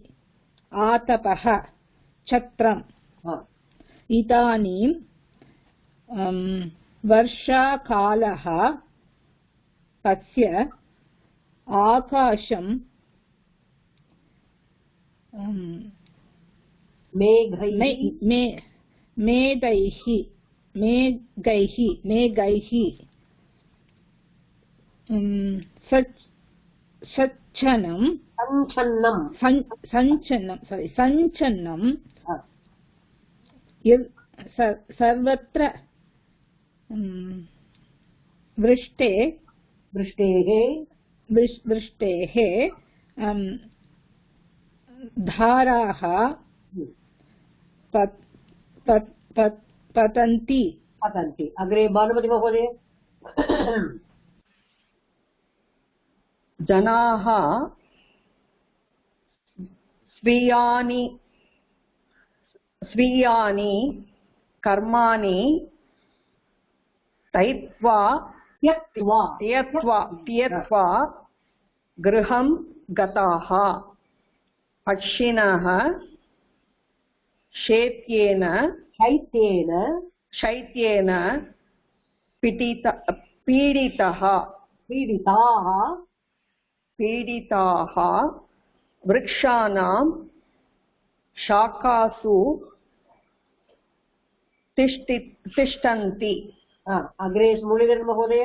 ஆதபஹ சத்ரம் இதானீம் वर्षाकालः तस्य आकाशं मेघैः सञ्चन्नं सर्वत्र वृष्टेः धाराः पतन्ति. अग्रे भानुमति महोदय. जनाः स्वीयानि कर्माणि त्यक्त्वा गृहं गताः. पक्षिणः शैत्येन पीडिताः वृक्षाणां शाखासु तिष्ठन्ति. अग्रे मुरलीधर महोदय.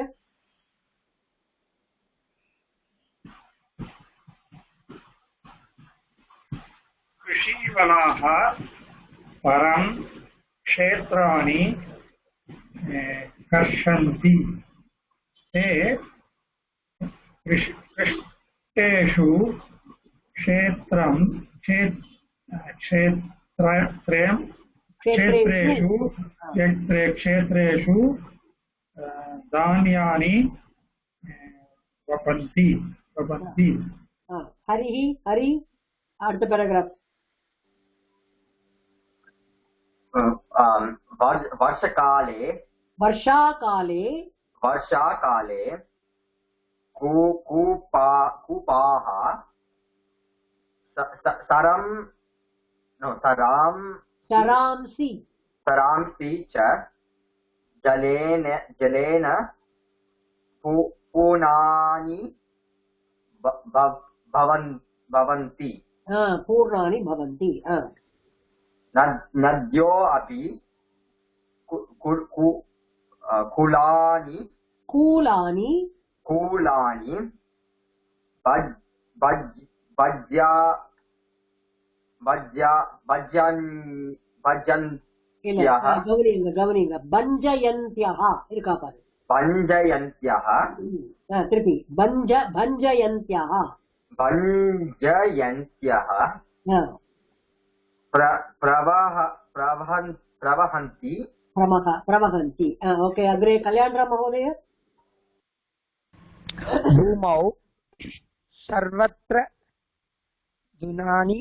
कृषीवनाः परं क्षेत्राणि कर्षन्ति. ते कृष्टेषु क्षेत्रेषु धान्यानि वपन्ति. हरि अर्थ पैराग्राफ. वर्षाकाले कूपाः सरांसि च जलेन पूर्णानि भवन्ति. नद्यो अपि कूलानि प्रवहन्ति. ओके, अग्रे कल्याणराम महोदय. भूमौ सर्वत्र तृणानि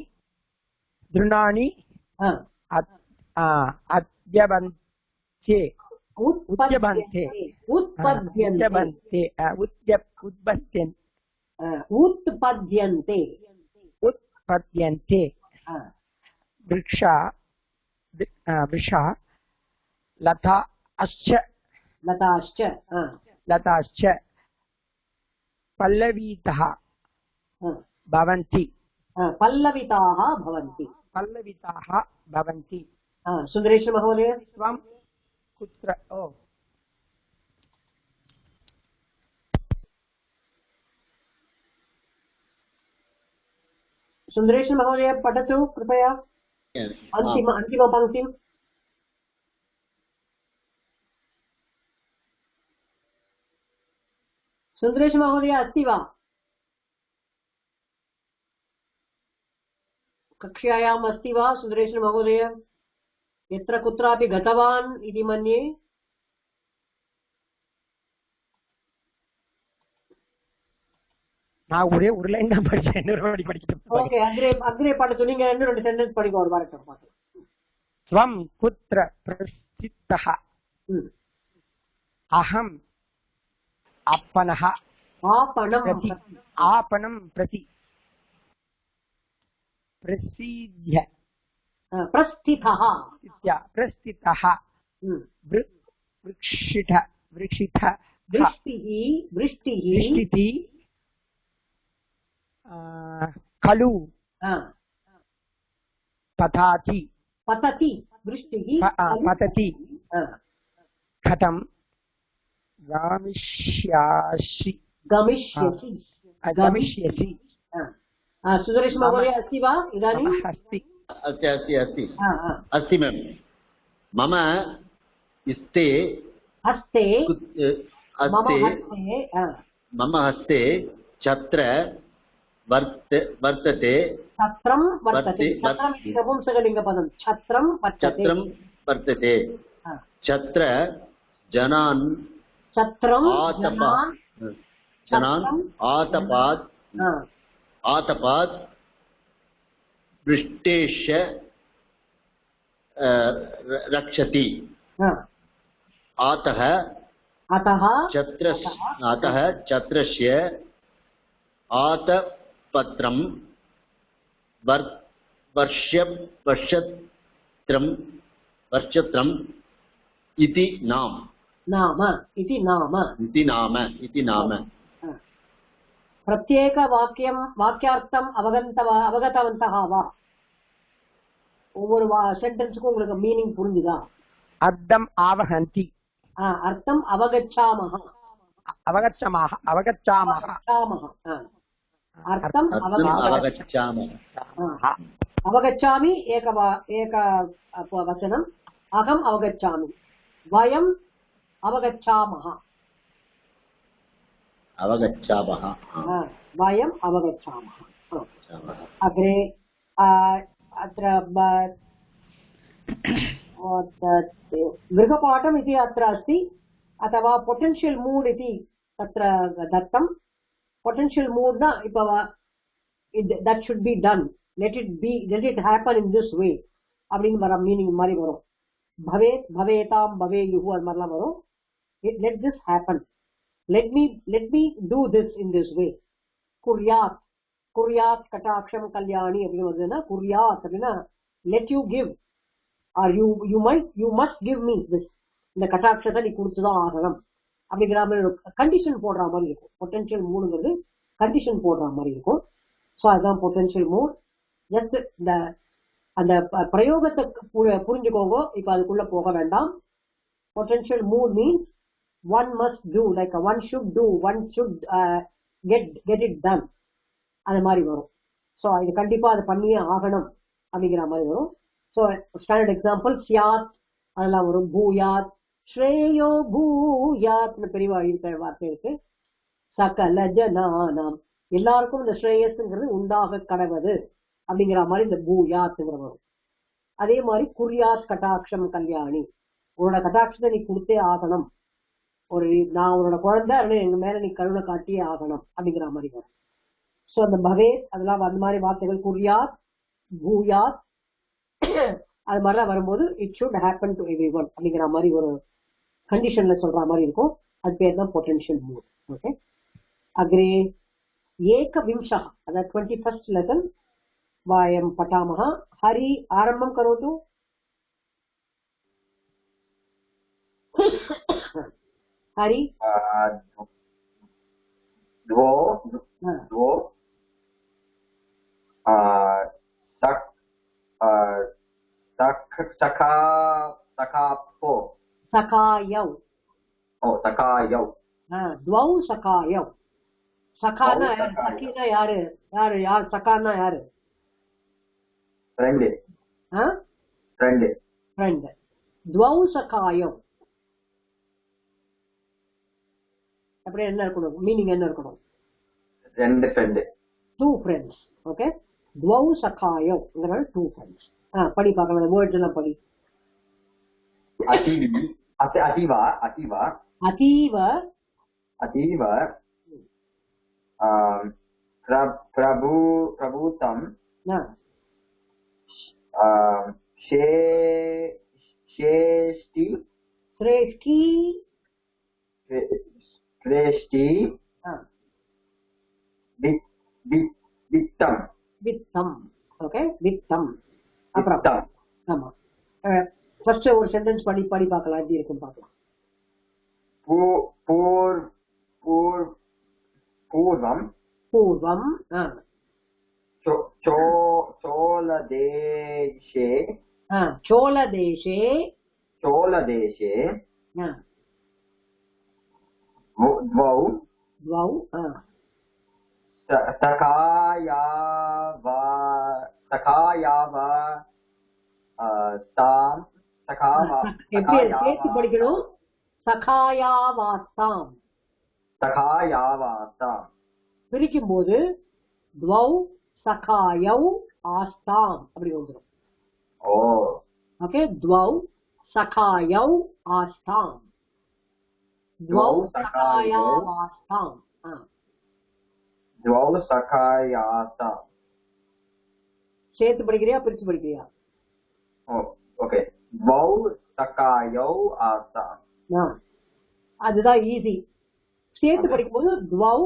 पद्यन्ते वृक्षा वृषा लताश्च पल्लविताः भवन्ति सुन्दरेश महोदय त्वं कुत्र सुन्दरेश महोदय पठतु कृपया अन्तिमपङ्क्तिम् सुन्दरेश महोदय अस्ति वा कक्षायाम् अस्ति वा सुन्दरेश महोदय यत्र कुत्रापि गतवान् इति मन्ये நான் ஒரே ஒரு லைன் தான் படிச்சேன் இன்னொரு வாட்டி படிக்கிறேன் ஓகே அக்ரே படுத்து நீங்க இன்னும் ரெண்டு சென்டென்ஸ் படிங்க ஒரு வாரட்டும் பாத்து ஸ்வம் குத்ர பிரசித்தஹ அஹம் அப்பனஹ आपणं प्रति प्रसिद्ध्य प्रस्थितः वृक्षितः वृष्टिः खलु पतति वृष्टिः पतति कथं गमिष्यसि सुरेश महोदय अस्ति वा इदानीम् अस्ति मैम मम हस्ते मम हस्ते छत्र वर्तते छत्रं नपुंसकलिङ्गपदं छत्रं वर्तते छत्र जनान् आतपात् वृष्टेश्च रक्षति अतः छत्रस्य आतपत्रं वर्षत्रम् इति नाम प्रत्येक वाक्यार्थम अवगतवन्तः वा ஒவ்வொரு சென்டென்ஸ்க்கும் உங்களுக்கு மீனிங் புரிஞ்சுதா அர்த்தம் ஆவஹந்தி அர்த்தம் அவகச்சாமஹ अर्थम अवगच्छामि एक वचनम् अहम् अवगच्छामि वयम् अवगच्छामः वयम् अवगच्छामः अग्रे अत्र गृहपाठम् इति अत्र अस्ति अथवा पोटेन्शियल् मूड् इति तत्र दत्तं potential mood na ipa that should be done let it happen in this way abdin mara meaning mari varum bhavetam bhaveyuhu ad marla varum let this happen let me do this in this way kuryat kataksham kalyani abdin varudana kuryat abdina let you give or you must give me this இந்த கட்டாட்சத்தை நீ கொடுத்துதான் ஆகணும் அப்படிங்கிற மாதிரி ஒரு கண்டிஷன் போடுற மாதிரி இருக்கும் பொட்டன்ஷியல் மூடுங்கிறது கண்டிஷன் போடுற மாதிரி இருக்கும் ஸோ அதுதான் பொட்டன்ஷியல் மூட் ஜஸ்ட் இந்த அந்த பிரயோகத்தை புரிஞ்சுக்கோங்க இப்ப அதுக்குள்ள போக வேண்டாம் potential mood means one must do like one should do one should get it done அது மாதிரி வரும் ஸோ இது கண்டிப்பா அதை பண்ணியே ஆகணும் அப்படிங்கிற மாதிரி வரும் ஸோ ஸ்டாண்டர்ட் எக்ஸாம்பிள் சியாத் அதெல்லாம் வரும் பூயாத் ஸ்ரேயோ பூயாத்னு பெரியவா இருக்கிற வார்த்தை இருக்கு சகல ஜனானாம் எல்லாருக்கும் இந்த ஸ்ரேயஸ்ங்கிறது உண்டாக கடவது அப்படிங்கிற மாதிரி இந்த பூயாத்ங்கிற வரும் அதே மாதிரி குர்யாத் கட்டாட்சம் கல்யாணி உன்னோட கட்டாட்சத்தை நீ கொடுத்தே ஆகணும் நான் உன்னோட குழந்தை எங்க மேல நீ கருணை காட்டியே ஆகணும் அப்படிங்கிற மாதிரி வரும் ஸோ அந்த பவேத் அதெல்லாம் அந்த மாதிரி வார்த்தைகள் குர்யாத் பூயாத் அது மாதிரிலாம் வரும்போது it should happen to every one அப்படிங்கிற மாதிரி ஒரு கண்டிஷன்ல சொல்ற மாதிரி இருக்கும் அது பேர் தான் பொட்டன்ஷியல் மூட் ஓகே அக்ரே ஏக விம்சா அதாவது 21st லெசன் वयं पठामः। हरि आरम्भं करोतु। हरि द्वौ द्वौ सखापो सखायौ सखायौ द्वौ सखायौ सखाना यार सखीना यार यार यार सखाना यार फ्रेंड फ्रेंड फ्रेंड द्वौ सखायौ அப்படி என்ன இருக்கணும் மீனிங் என்ன இருக்கணும் ரெண்டு ஃப்ரெண்ட் two friends ஓகே द्वौ सखायौங்கறது two friends படி பார்க்கலாம் வேர்ட்ஸ் எல்லாம் படி अतीव अतीव अतीव प्रभूतं श्रेष्ठी श्रेष्ठी श्रेष्ठी वित्तम वित्तम ओके वित्तम அப்புறம் ஆமா ஃபர்ஸ்ட் ஒரு சென்டென்ஸ் படி பார்க்கலாம் எப்படி இருக்குன்னு பார்க்கலாம் पूर्वं चोलदेशे द्वौ சேர்த்து படிக்கணும் சகாயாவாஸ்தாம் பிரிக்கும் போது द्वौ सखायौ आस्ताम அப்படி வந்துரும் ஓகே द्वौ सखायौ आस्ताम द्वौ सखायावास्ताम द्वौ सखायास्ताम சேர்த்து படிக்கிறியா பிரிச்சு படிக்கிறியா ஓகே द्वौ सखायौ आस्ताम அதுதான் ஈஸி சேர்த்து படிக்கும்போது द्वौ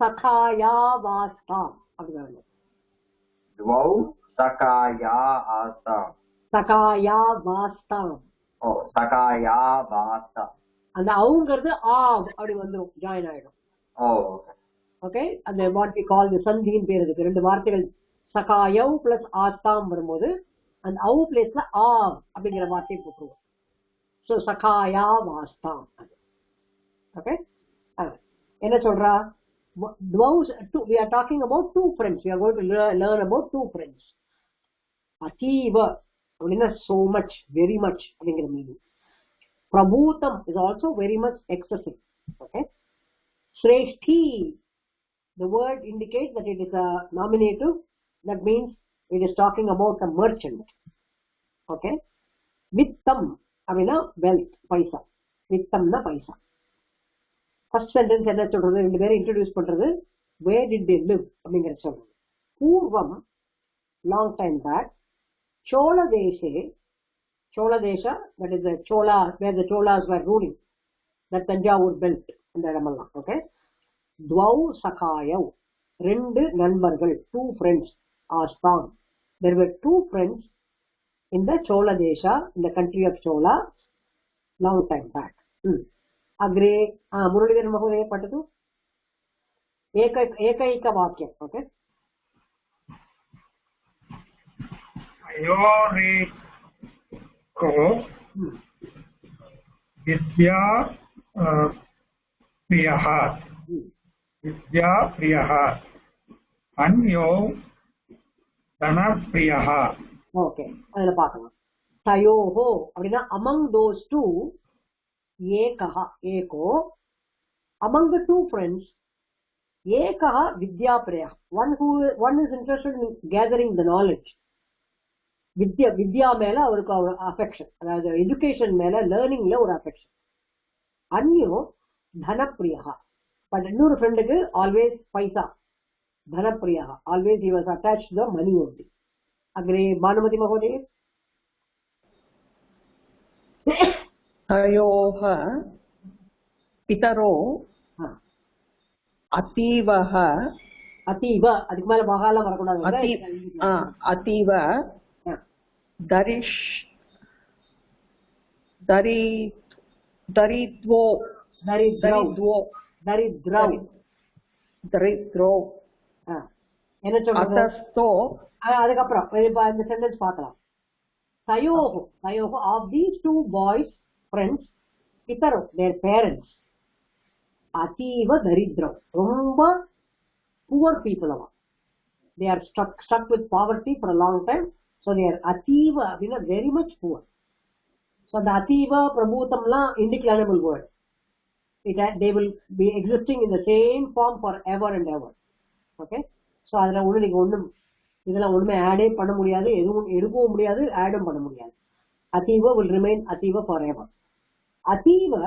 सखायावास्ताम அப்படிங்க द्वौ सखायावास्ताम அந்த அவுங்கிறது ஆவ் அப்படி வந்துரும் ஜாயின் ஆயிடும் ஓகே அந்த வாட் வி கால் தி சந்தியின் பேர் இருக்கு ரெண்டு வார்த்தைகள் சகாயவ் பிளஸ் ஆஸ்தாம் வரும்போது அந்த அவு பிளேஸ்ல ஆவ் அப்படிங்கிற வார்த்தையை போட்டுருவோம் சோ சகாயாவாஸ்தாம் ஓகே என்ன சொல்றா we are talking about two friends. We are going to learn about two friends. Ativa அப்படின்னா so much, very much அப்படிங்கிற meaning. Prabhutam is also very much excessive. Okay. Shreshti, the word indicates that it is a nominative. That means it is talking about a merchant. Okay. Vittam அப்படின்னா wealth, paisa. Vittamna paisa. First sentence என்ன சொல்றது ரெண்டு பேரும் இன்ட்ரோடியூஸ் பண்றது where did they live அப்படிங்கறது சொல்றது பூர்வம் long time back Choladeshe that is the Chola where the Cholas were ruling that Tanjavur belt அந்த இடமெல்லாம் okay द्वौ सखायौ ரெண்டு நண்பர்கள் two friends ஆஸ்தாம் there were two friends in the Choladesha in the country of Chola long time back अग्रे मुरलीधर महोदय पठतु एकैकवाक्यम् ओके अयोरेको विद्याप्रियः अन्यो धनप्रियः ओके அதில பார்க்கலாம் தயோஹோ அப்படினா among those two एकः एको among the two friends ekah vidyapraya one is interested in gathering the knowledge vidya mela avarku affection adha education mela learning la or affection anyo dhanapriya but another friend ku always paisa dhanapriya always he was attached to the money only agre Bhanumati Mahodaya तयोः पितरो अतीवः அதீவ அதுக்கு மேல மகாலாம் வரக்கூடாது. அதீவ தரிஷ் தரித்வோ தரித்ரோ என்ன சொல்றது? அதஸ்தோ அதுக்கப்புறம் இந்த சென்டென்ஸ் பார்க்கலாம். தயோஹோ of these two boys friends பிதரோ தேர் பேரண்ட்ஸ் அதீவ தரித்ரம் ரொம்ப புவர் பீப்புள். அவன் they are stuck with poverty for a long time, so they are athiva அப்படின்னா very much poor. so the athiva prabhutamலாம் indeclinable word. They will be existing in the same form forever and ever. okay, so அதுல நீங்க இதெல்லாம் ஒண்ணுமே ஆடே பண்ண முடியாது, எதுவும் எடுக்கவும் முடியாது, ஆடும் பண்ண முடியாது. athiva will remain athiva forever. athiva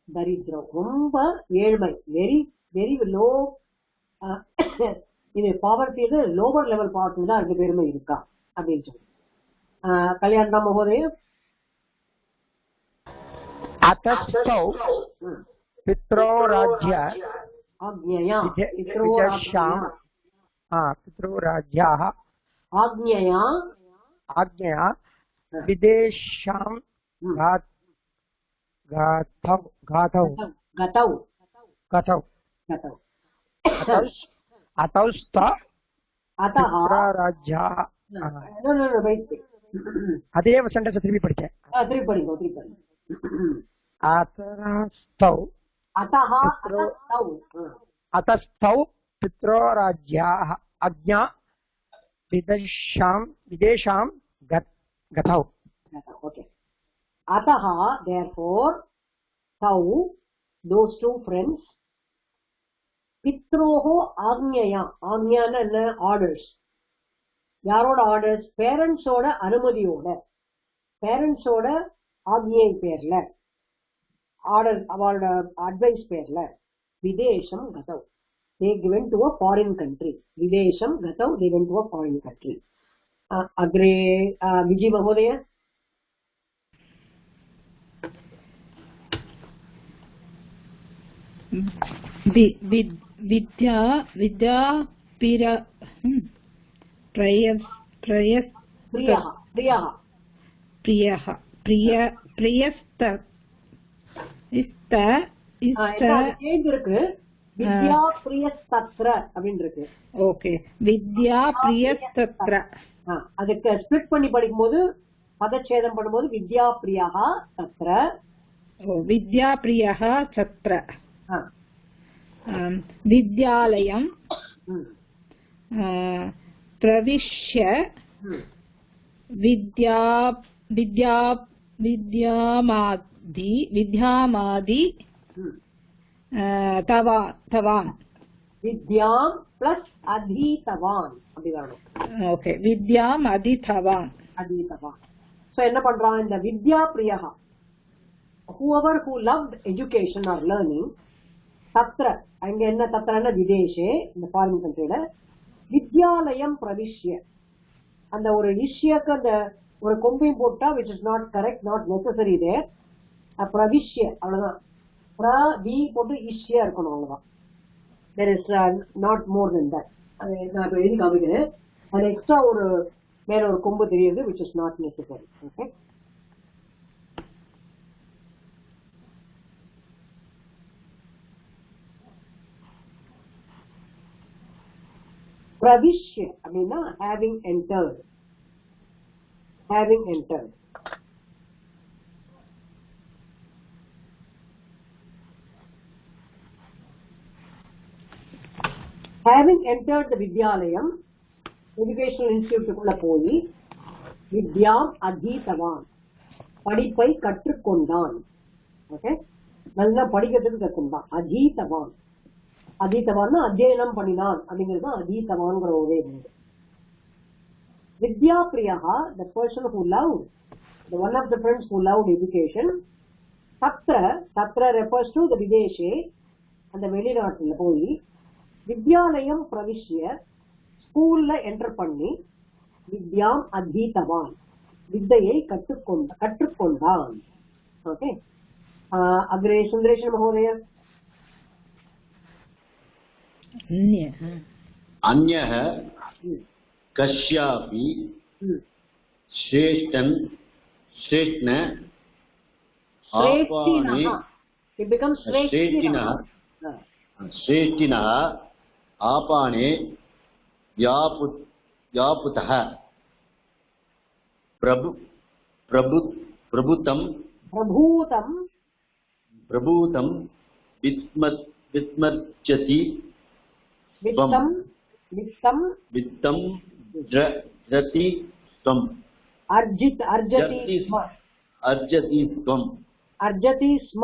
தரித்திரம் ரொம்ப ஏழ்மை, வெரி வெரி லோ. இது பாவர்ட்டி லோவர் லெவல் பாவர்ட்டி தான் ரெண்டு பேருமே இருக்கா அப்படின்னு சொல்லி கல்யாணம் மகோதய அத்தஸ்தௌ பித்ரோ ராஜ்ய ஆக்ஞயா விதேஷாம் பித்ரோ ராஜ்யாः ஆக்ஞயா ஆக்ஞயா விதேஷாம் गतौ अतौस्त राज्या अदेव सेंटेंस திருப்பி படிச்சேன். திருப்பி படிங்க. अतस्तौ अतस्तौ पित्रो राज्याः आज्ञा विदेशां गतौ. okay. Ataha, therefore, tau, those two friends, pitroho agnyaya, agnyana orders. யாரோட ஆர்டர்ஸ்? பேரண்ட்ஸோட அனுமதியோட, பேரண்ட்ஸோட ஆக்ஞை பேர்ல, ஆர்டர் அவளோட அட்வைஸ் பேர்ல விதேசம் கதவ், they went to a foreign country. விதேசம் கதவ், they went to a foreign country. Agrey Vijay மகோதய அதுக்கு ஸ்பிளிட் பண்ணி படிக்கும்போது பதச்சேதம் பண்ணும்போது வித்யா பிரியா தத்ர, வித்யா பிரியா சத்ர, வித்யாலயம் பிரவிஷ்ய வித்யாமாதி தவான் வித்யாம் பிளஸ் அதீதவான் அப்படி வரணும். ஓகே, வித்யாம் அதீதவான். சோ என்ன பண்றான் இந்த வித்யா Priya, whoever who loved education or learning, தத்ர அங்க என்ன தத்ரன்னா விதேஷே, இந்த ஃபாரின் கண்ட்ரியில, வித்யாலயம் பிரவிஷ்ய, அந்த ஒரு விஷயக்கு அந்த ஒரு கொம்பையும் போட்டா which is not correct, not necessary there, பிரவிஷ்ய அவ்வளவுதான், பிரவி போட்டு இஷ்யா இருக்கணும் அவ்வளவுதான். there is not more than that. அது நான் எழுதி காமிக்கிறேன். அது எக்ஸ்ட்ரா ஒரு மேல ஒரு கொம்பு தெரியுது which is not necessary. okay, pravishya அப்படின்னா having entered, having entered. having entered the வித்யாலயம், எஜுகேஷனல் இன்ஸ்டிடியூட்டுக்குள்ள போய், வித்யாம் அதீதவான், படிப்பை கற்றுக்கொண்டான். ஓகே, நல்லா படிக்கிறதுக்கு கற்றுக்கொண்டான். அதீதவான், அதீதவான் அத்தியனம் பண்ணினான் அப்படிங்கிறது அதீதவான்ங்கிற ஒரே word. Vidya Priya, the person who loved, the one of the friends who loved education. தத்ர, தத்ர refers to the விதேஷே, அந்த வெளிநாட்டுல போய், வித்யாலயம் பிரவிஷ்ய, ஸ்கூல்ல என்டர் பண்ணி, வித்யாம் அதீதவான், வித்தையை கற்றுக்கொண்டான். ஓகே, அக்ரே சுந்தரேஷன் மகோதய अन्यः कस्यापि श्रेष्ठन आपाने श्रेष्ठिनः आपाने व्यापुतः प्रभूतं विस्मर्जति वित्तं द्रति त्वम् अर्जति स्म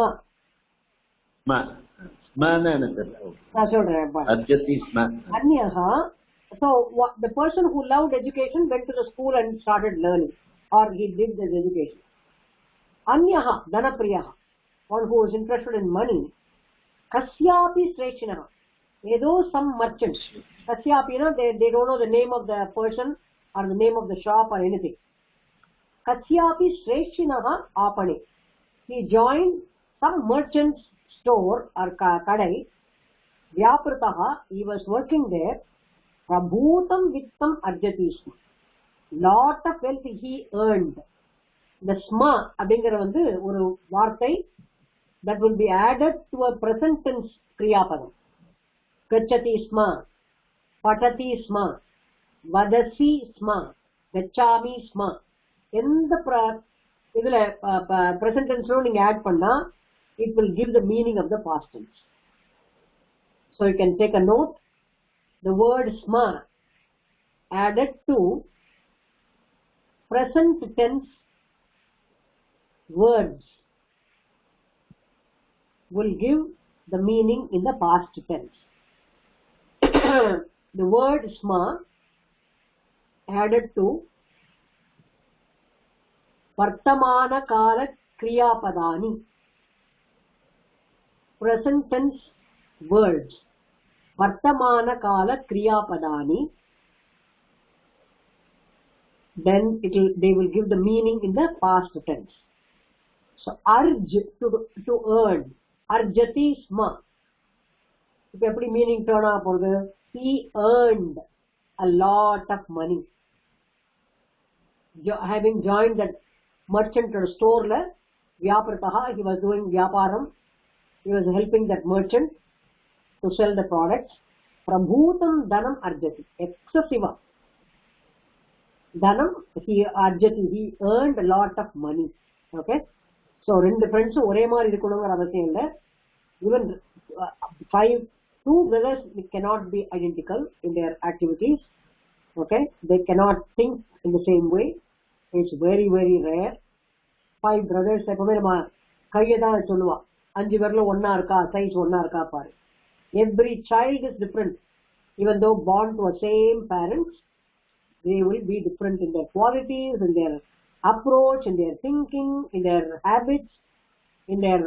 So the person who loved education went to the school and started learning, or he did this education. Anyaha, Dhanapriyaha, one who is interested in money. Kasyapi Sreshinaha, some merchants. Kasyapi, they don't know the name of the person or the name of the shop or anything. Kasyapi Sreshinaha Apane. He joined some merchant's store or kadai. Vyaprataha, he was working there. Prabhutam vittam arjati sma. Lot of wealth he earned. The sma அப்படிங்கற வந்து ஒரு வார்த்தை that will be added to a present tense kriyapadam. Gacchati sma, patati sma, vadasi sma, gacchami sma. எந்த இதுல present tense நீங்க add பண்ணா it will give the meaning of the past tense. So you can take a note. The word sma added to present tense words will give the meaning in the past tense. The word sma added to vartamana kala kriyapadani, present tense words, vartamana kala kriyapadani, then they will give the meaning in the past tense. So arj, to earn, arjati sma. If every meaning turn up, he earned a lot of money. Having joined that merchant or store, vyaprataha, he was doing vyaparam. He was helping that merchant to sell the products. Prabhutam dhanam arjati, excessive dhanam, he earned a lot of money. Okay, so rendu friends ஒரே மாதிரி இருக்கணும்ங்கற அவசியம் இல்ல. Even two brothers cannot be identical in their activities. Okay, they cannot think in the same way. It's very very rare. 5 brothers எப்பவுமே நம்ம கையை தான் சொல்லுவா, 5 பேர்ல ஒன்னா இருக்கா, சைஸ் ஒன்னா இருக்கா பாரு. Every child is different. Even though born to a same parents, they will be different in their qualities, in their approach, in their thinking, in their habits, in their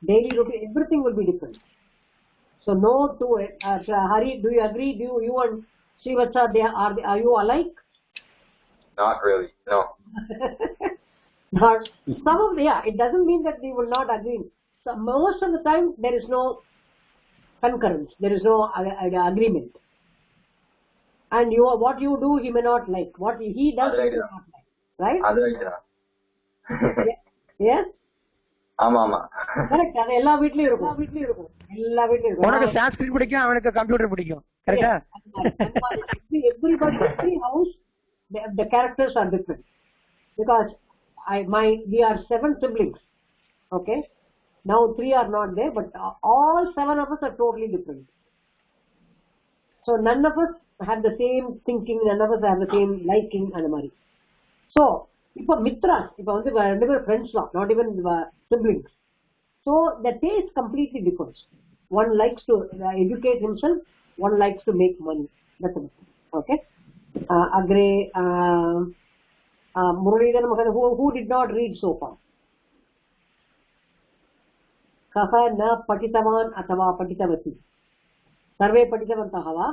daily routine. Everything will be different. So no two. Hari, do you agree? Do you and Srivatsa, are you alike? Not really, no. Not some of the, it doesn't mean that they will not agree. So most of the time there is no concurrence, there is no agreement. And what you do, he may not like. What he does, he may not like. Right? Yes? ஆமா கரெக்ட். அது எல்லா வீட்லயும் இருக்கும். உனக்கு சான்ஸ்கிரிட் பிடிக்கும், அவனுக்கு கம்ப்யூட்டர் பிடிக்கும். கரெக்ட்டா? Every house, the characters are different. Because we are 7 siblings. Okay? Now 3 are not there, but all 7 of us are totally different. So none of us have the same thinking, none of us have the same liking and mari. So இப்போ மித்ராஸ், இப்போ வந்து 2 பேர் ஃப்ரெண்ட்ஸ் தான், not even siblings. So the taste completely differs. One likes to educate himself, one likes to make money. That's it. Okay. Agre Muralidharan Mahan, who did not read so far? Kaha na patitavan athava patitavati. Sarve patitavantah va?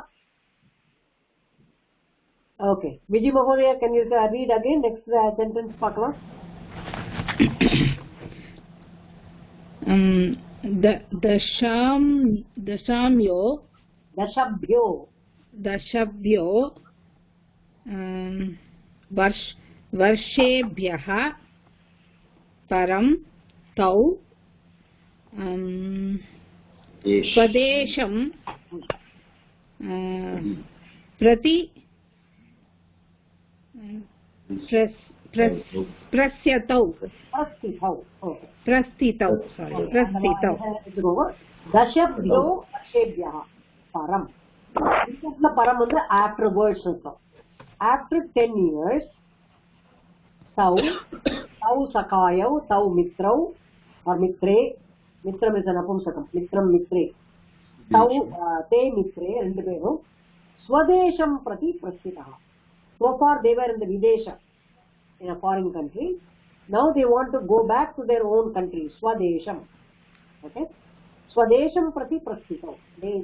Okay. Vijay Mahodaya, can you read again next sentence? Pakla. दशभ्यो दशभ्यो वर्षेभ्यः परं तौ स्वदेशं प्रति प्रस्थितौ दशभ्यो वर्षेभ्यः परं परं வந்து afterwards இருக்கும். After 10 years तौ सखायौ तौ मित्रौ और मित्रे मित्रम is नपुंसकम मित्रम मित्रे तौ ते मित्रे ரெண்டு பேரும் स्वदेशं प्रति प्रस्थितः. So far they were in the videsha in a foreign country. Now they want to go back to their own country. Swadesham. Okay. Swadesham prati prasthitau. They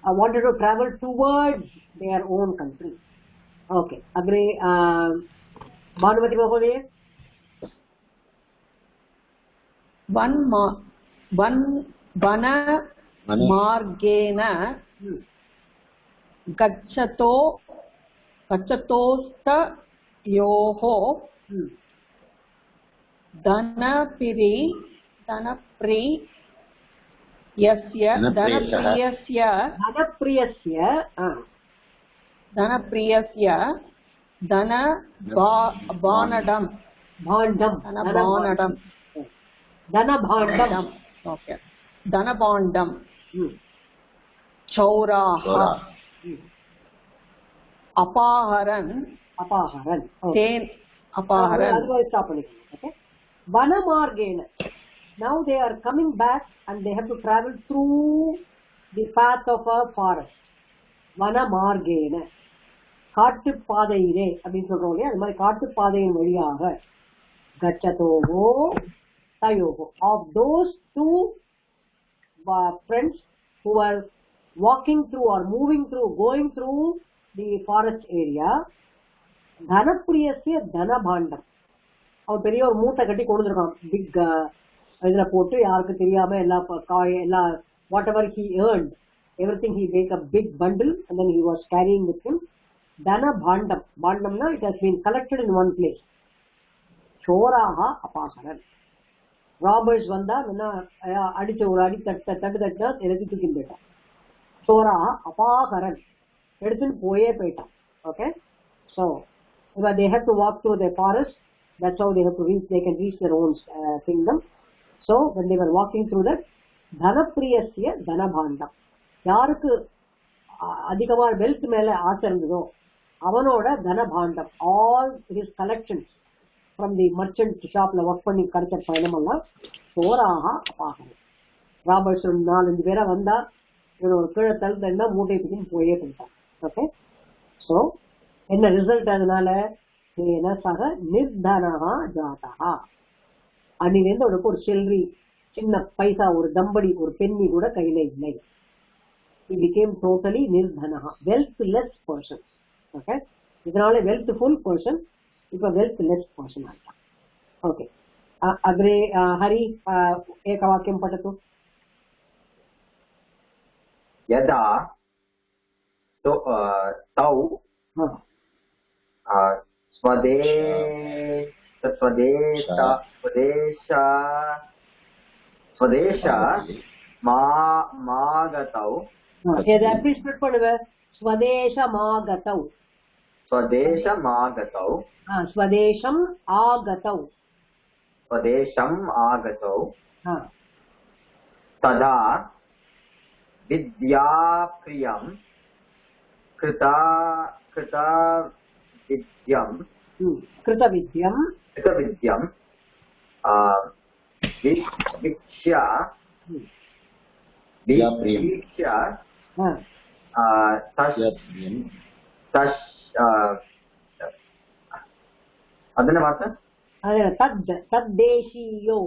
wanted to travel towards their own country. Okay. Agre Bhanumati Mahodaya. Vana margena गच्छतोस्तयोः धनप्रियस्य धनभाण्डं चौराः अपहरण तेन अपहरण. Okay. Vanamargena. Now they are coming back and they have to travel through the path of a forest. Vanamargena. காட்டு பாதையிலே அப்படின்னு சொல்றோம் இல்லையா, அது மாதிரி காட்டு பாதையின் வழியாக கச்சதோகோ தயோகோ of those two friends who are walking through or moving through, going through the forest area, தனப்பிரியசிய தனபாண்டம். அவன் பெரிய ஒரு மூட்டை கட்டி கொண்டு இருக்கான், பிக் இதுல போட்டு யாருக்கு தெரியாம எல்லா what ever he earned, everything he make a big bundle and then he was carrying with him. தனபாண்டம், பாண்டம்னா it has been collected in one place. சோராக அபாகரன். ராபர்ஸ் வந்தா அடிச்ச ஒரு அடி தட்டு எல்லாத்தையும் தூக்கி போயிட்டான். சோரா அபாகரன் எடுத்துன்னு போயிட்டான். Okay, so they have to walk through the forest. That's how they have to reach. They can reach their own kingdom. So when they were walking through that, dhanapriyasya dhanabhandam, யாருக்கு அதிகமா வெல்த் மேல ஆசை இருந்ததோ அவனோட தனபாண்டம், all his collections from the merchant shopல ஒர்க் பண்ணி கிடைச்ச பயணம் எல்லாம் சோராக அபாகரன். ராபர்ட்ஸ் 4-5 பேரா வந்தா இவன் கீழே தள்ளுன்னா மூட்டை தூக்கி போயிட்டான். ஓகே, சோ என்ன ரிசல்ட்? அதனால நிர்தனஹா ஜாதஹா. அன்னிலிருந்து அவனுக்கு ஒரு சில்லி, சின்ன பைசா, ஒரு தம்படி, ஒரு பெண்ணி கூட கையில இல்லை. He became totally nirdhanaha, wealthless person. Okay, இதனால wealthful person இப்ப wealthless person ஆயிட்டான். Okay, அக்ரே ஹரி ஏகவாக்கியம் பठतु. यदा तौ स्वदेशमागतौ स्वदेशमागतौ स्वदेशम् आगतौ तदा विद्याप्रियं कृतविद्यं वीक्ष्य ಅದನ್ನ ಮಾತ್ರ தத்தேசியோ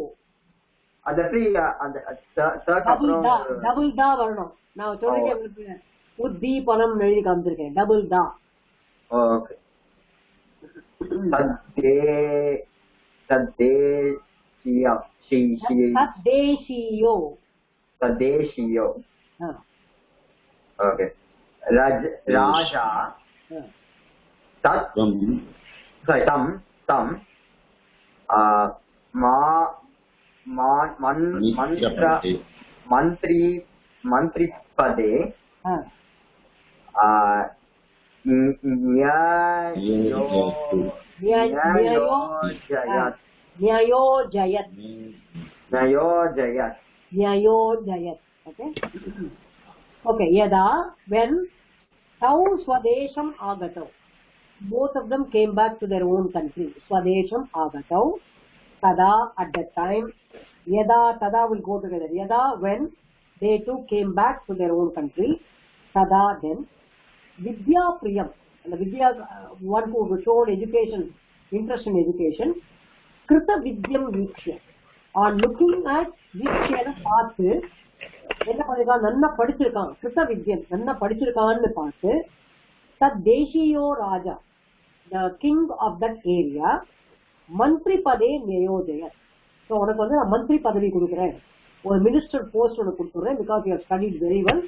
டபுள் தா வரணும். நான் சொல்லிருக்கேன், உத்தீபனம் எழுதி காமிச்சிருக்கேன், டபுள் தா. ஓகே, ओके राजा तत् तं मंत्रिपदे न्यायोजयत्. Okay, yada, when tau swadesham agatau, both of them came back to their own country. Swadesham agatau, tada, at that time, yada, tada will go together. Yada, when they too came back to their own country, tada, then vidya priyam, and the vidya, one who showed education, interest in education, krita vidyam vikshya, on looking at vikshya paathu, என்ன பண்ணிருக்கான், நல்லா படிச்சிருக்கான், கிருத்த வித்யன் நல்லா படிச்சிருக்கான்னு பார்த்து, தத் தேசியோ ராஜா, the king of that area, மந்திரி பதே நியோஜய. ஸோ உனக்கு வந்து நான் மந்திரி பதவி கொடுக்குறேன், ஒரு மினிஸ்டர் போஸ்ட் உனக்கு கொடுத்துறேன், because you have studied very well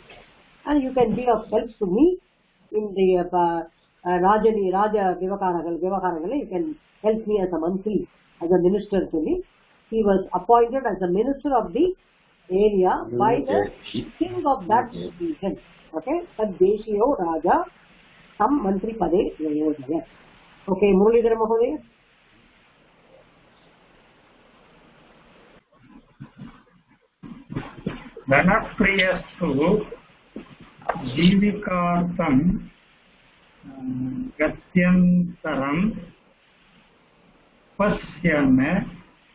and you can be of help to me in the ராஜ விவகாரங்களை you can help me as a மந்திரி, அஸ் அ மினிஸ்டர் சொல்லி he was appointed as the minister of the area by the king of that region. Okay, tad deshiyo raja tam mantri pade niyojaya. Okay, Muralidhar Mahodaya. धनप्रियस्तु जीविकार्थं गत्यन्तरं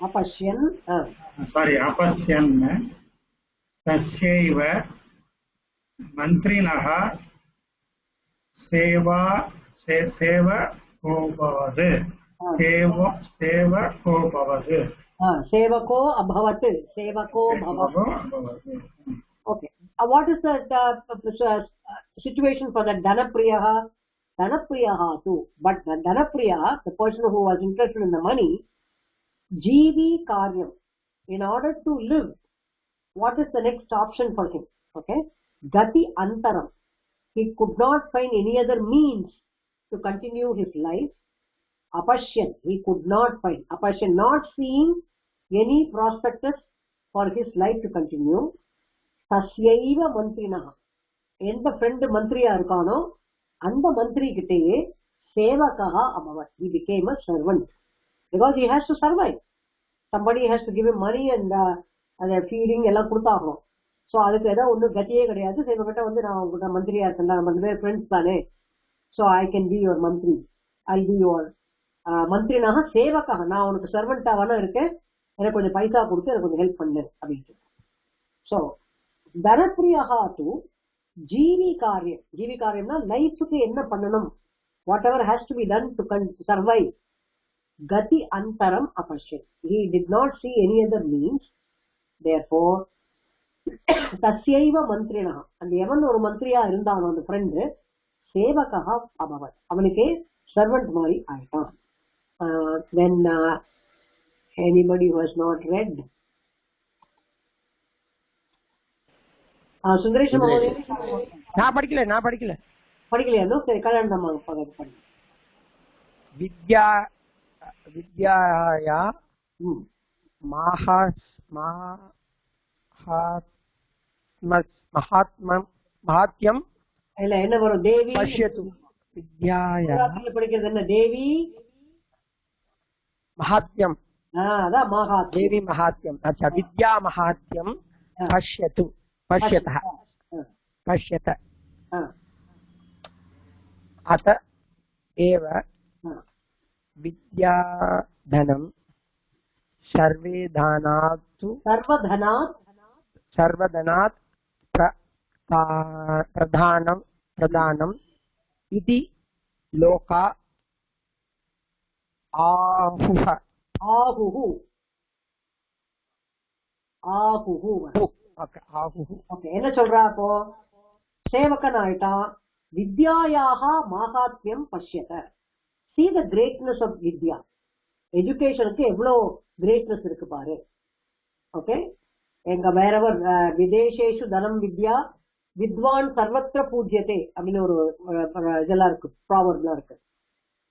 अपश्यन् तस्यैव मन्त्रिणः सेवको अभवत्. Okay, what is the situation for the Dhanapriyaha? Dhanapriyaha too, but the Dhanapriyaha, the person who was interested in the money, Jeevi Karyam, in order to live, what is the next option for him? Okay, Gati Antaram, he could not find any other means to continue his life. Apashyan, he could not find, Apashyan, not seeing any prospectus for his life to continue. Tasyaiva Mantrinaha, எந்த friend மந்திரியா இருக்கானோ அந்த மந்திரி கிட்டேயே சேவகா அபவத், he became a servant because he has to survive. Somebody has to give him money and the feeding எல்லாம் கொடுத்தாகணும். ஸோ அதுக்கு ஏதாவது ஒன்றும் கத்தியே கிடையாது. சேவகிட்ட வந்து நான் உங்கள்கிட்ட மந்திரியா இருக்கேன், நம்ம ரெண்டு பேர் ஃப்ரெண்ட்ஸ் தானே, so I can be your மந்திரி, ஐ பி யுவர் மந்திரினாக சேவக்காக, நான் உனக்கு சர்வெண்டாக இருக்கேன், எனக்கு கொஞ்சம் பைசா கொடுத்து எனக்கு கொஞ்சம் ஹெல்ப் பண்ணு அப்படின்ட்டு. ஸோ தனப்பிரியா டு ஜீவி காரியம், ஜீவி காரியம்னா லைஃபுக்கு என்ன பண்ணணும், what ever has to be done to survive. கதி அந்தரம் அபஷ்யன், he did not see any other means, therefore தஸ்யைவ மந்திரினா, அந்த எவன் ஒரு மந்திரியா இருந்தானோ அந்த ஃப்ரெண்டு சேவகா அபவத், அவனுக்கே சர்வெண்ட் மாதிரி ஆயிட்டான். Then anybody who has not read, Sundaresh மகோதய, நான் படிக்கல படிக்கலையா? சரி, கல்யாணம் பண்ணி வித்யாயா மகாத்மியம் இல்ல என்ன வரும், தேவி பஷ்யது. வித்யாயா படிக்கிறது என்ன, தேவி மகாத்மியம், அதான் மகாத்மியம், தேவி மகாத்மியம். अच्छा, विद्या महात्म्यम पश्यतु, पश्यतः, पश्यत अत एव विद्याधनं सर्वधनात् प्रधानम् इति लोका आहुः. என்ன சொல்றா அப்போ, சேவகன் ஆயிட்டான், வித்யாயாக மகாத்மியம் பஷ்யத, see the greatness of vidya, எஜுகேஷனுக்கு எவ்வளவு கிரேட்னஸ் இருக்கு பாரு. ஓகே, எங்க வேறவர் விதேசேஷு தனம் வித்யா வித்வான் சர்வத்திர பூஜ்யதே அப்படின்னு ஒரு இதெல்லாம் இருக்கு, ப்ராவர்ப்லாம் இருக்கு.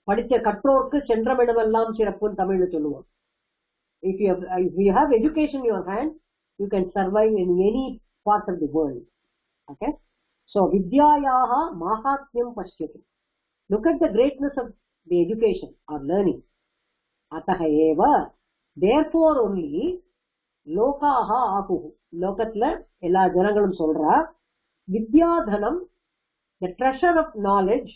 படித்த கற்றோர்க்கு சென்றமிடமெல்லாம் சிறப்புன்னு தமிழ்ல சொல்லுவோம். If you have education in your hand, you can survive in any part of the world. Okay? So, vidyayaha mahatmyam pashyati. Look at the greatness of the education or learning. Ataha eva, therefore only, lokaha akuhu. Lokatla, ella janangalum solra, vidyadhanam, the treasure of knowledge,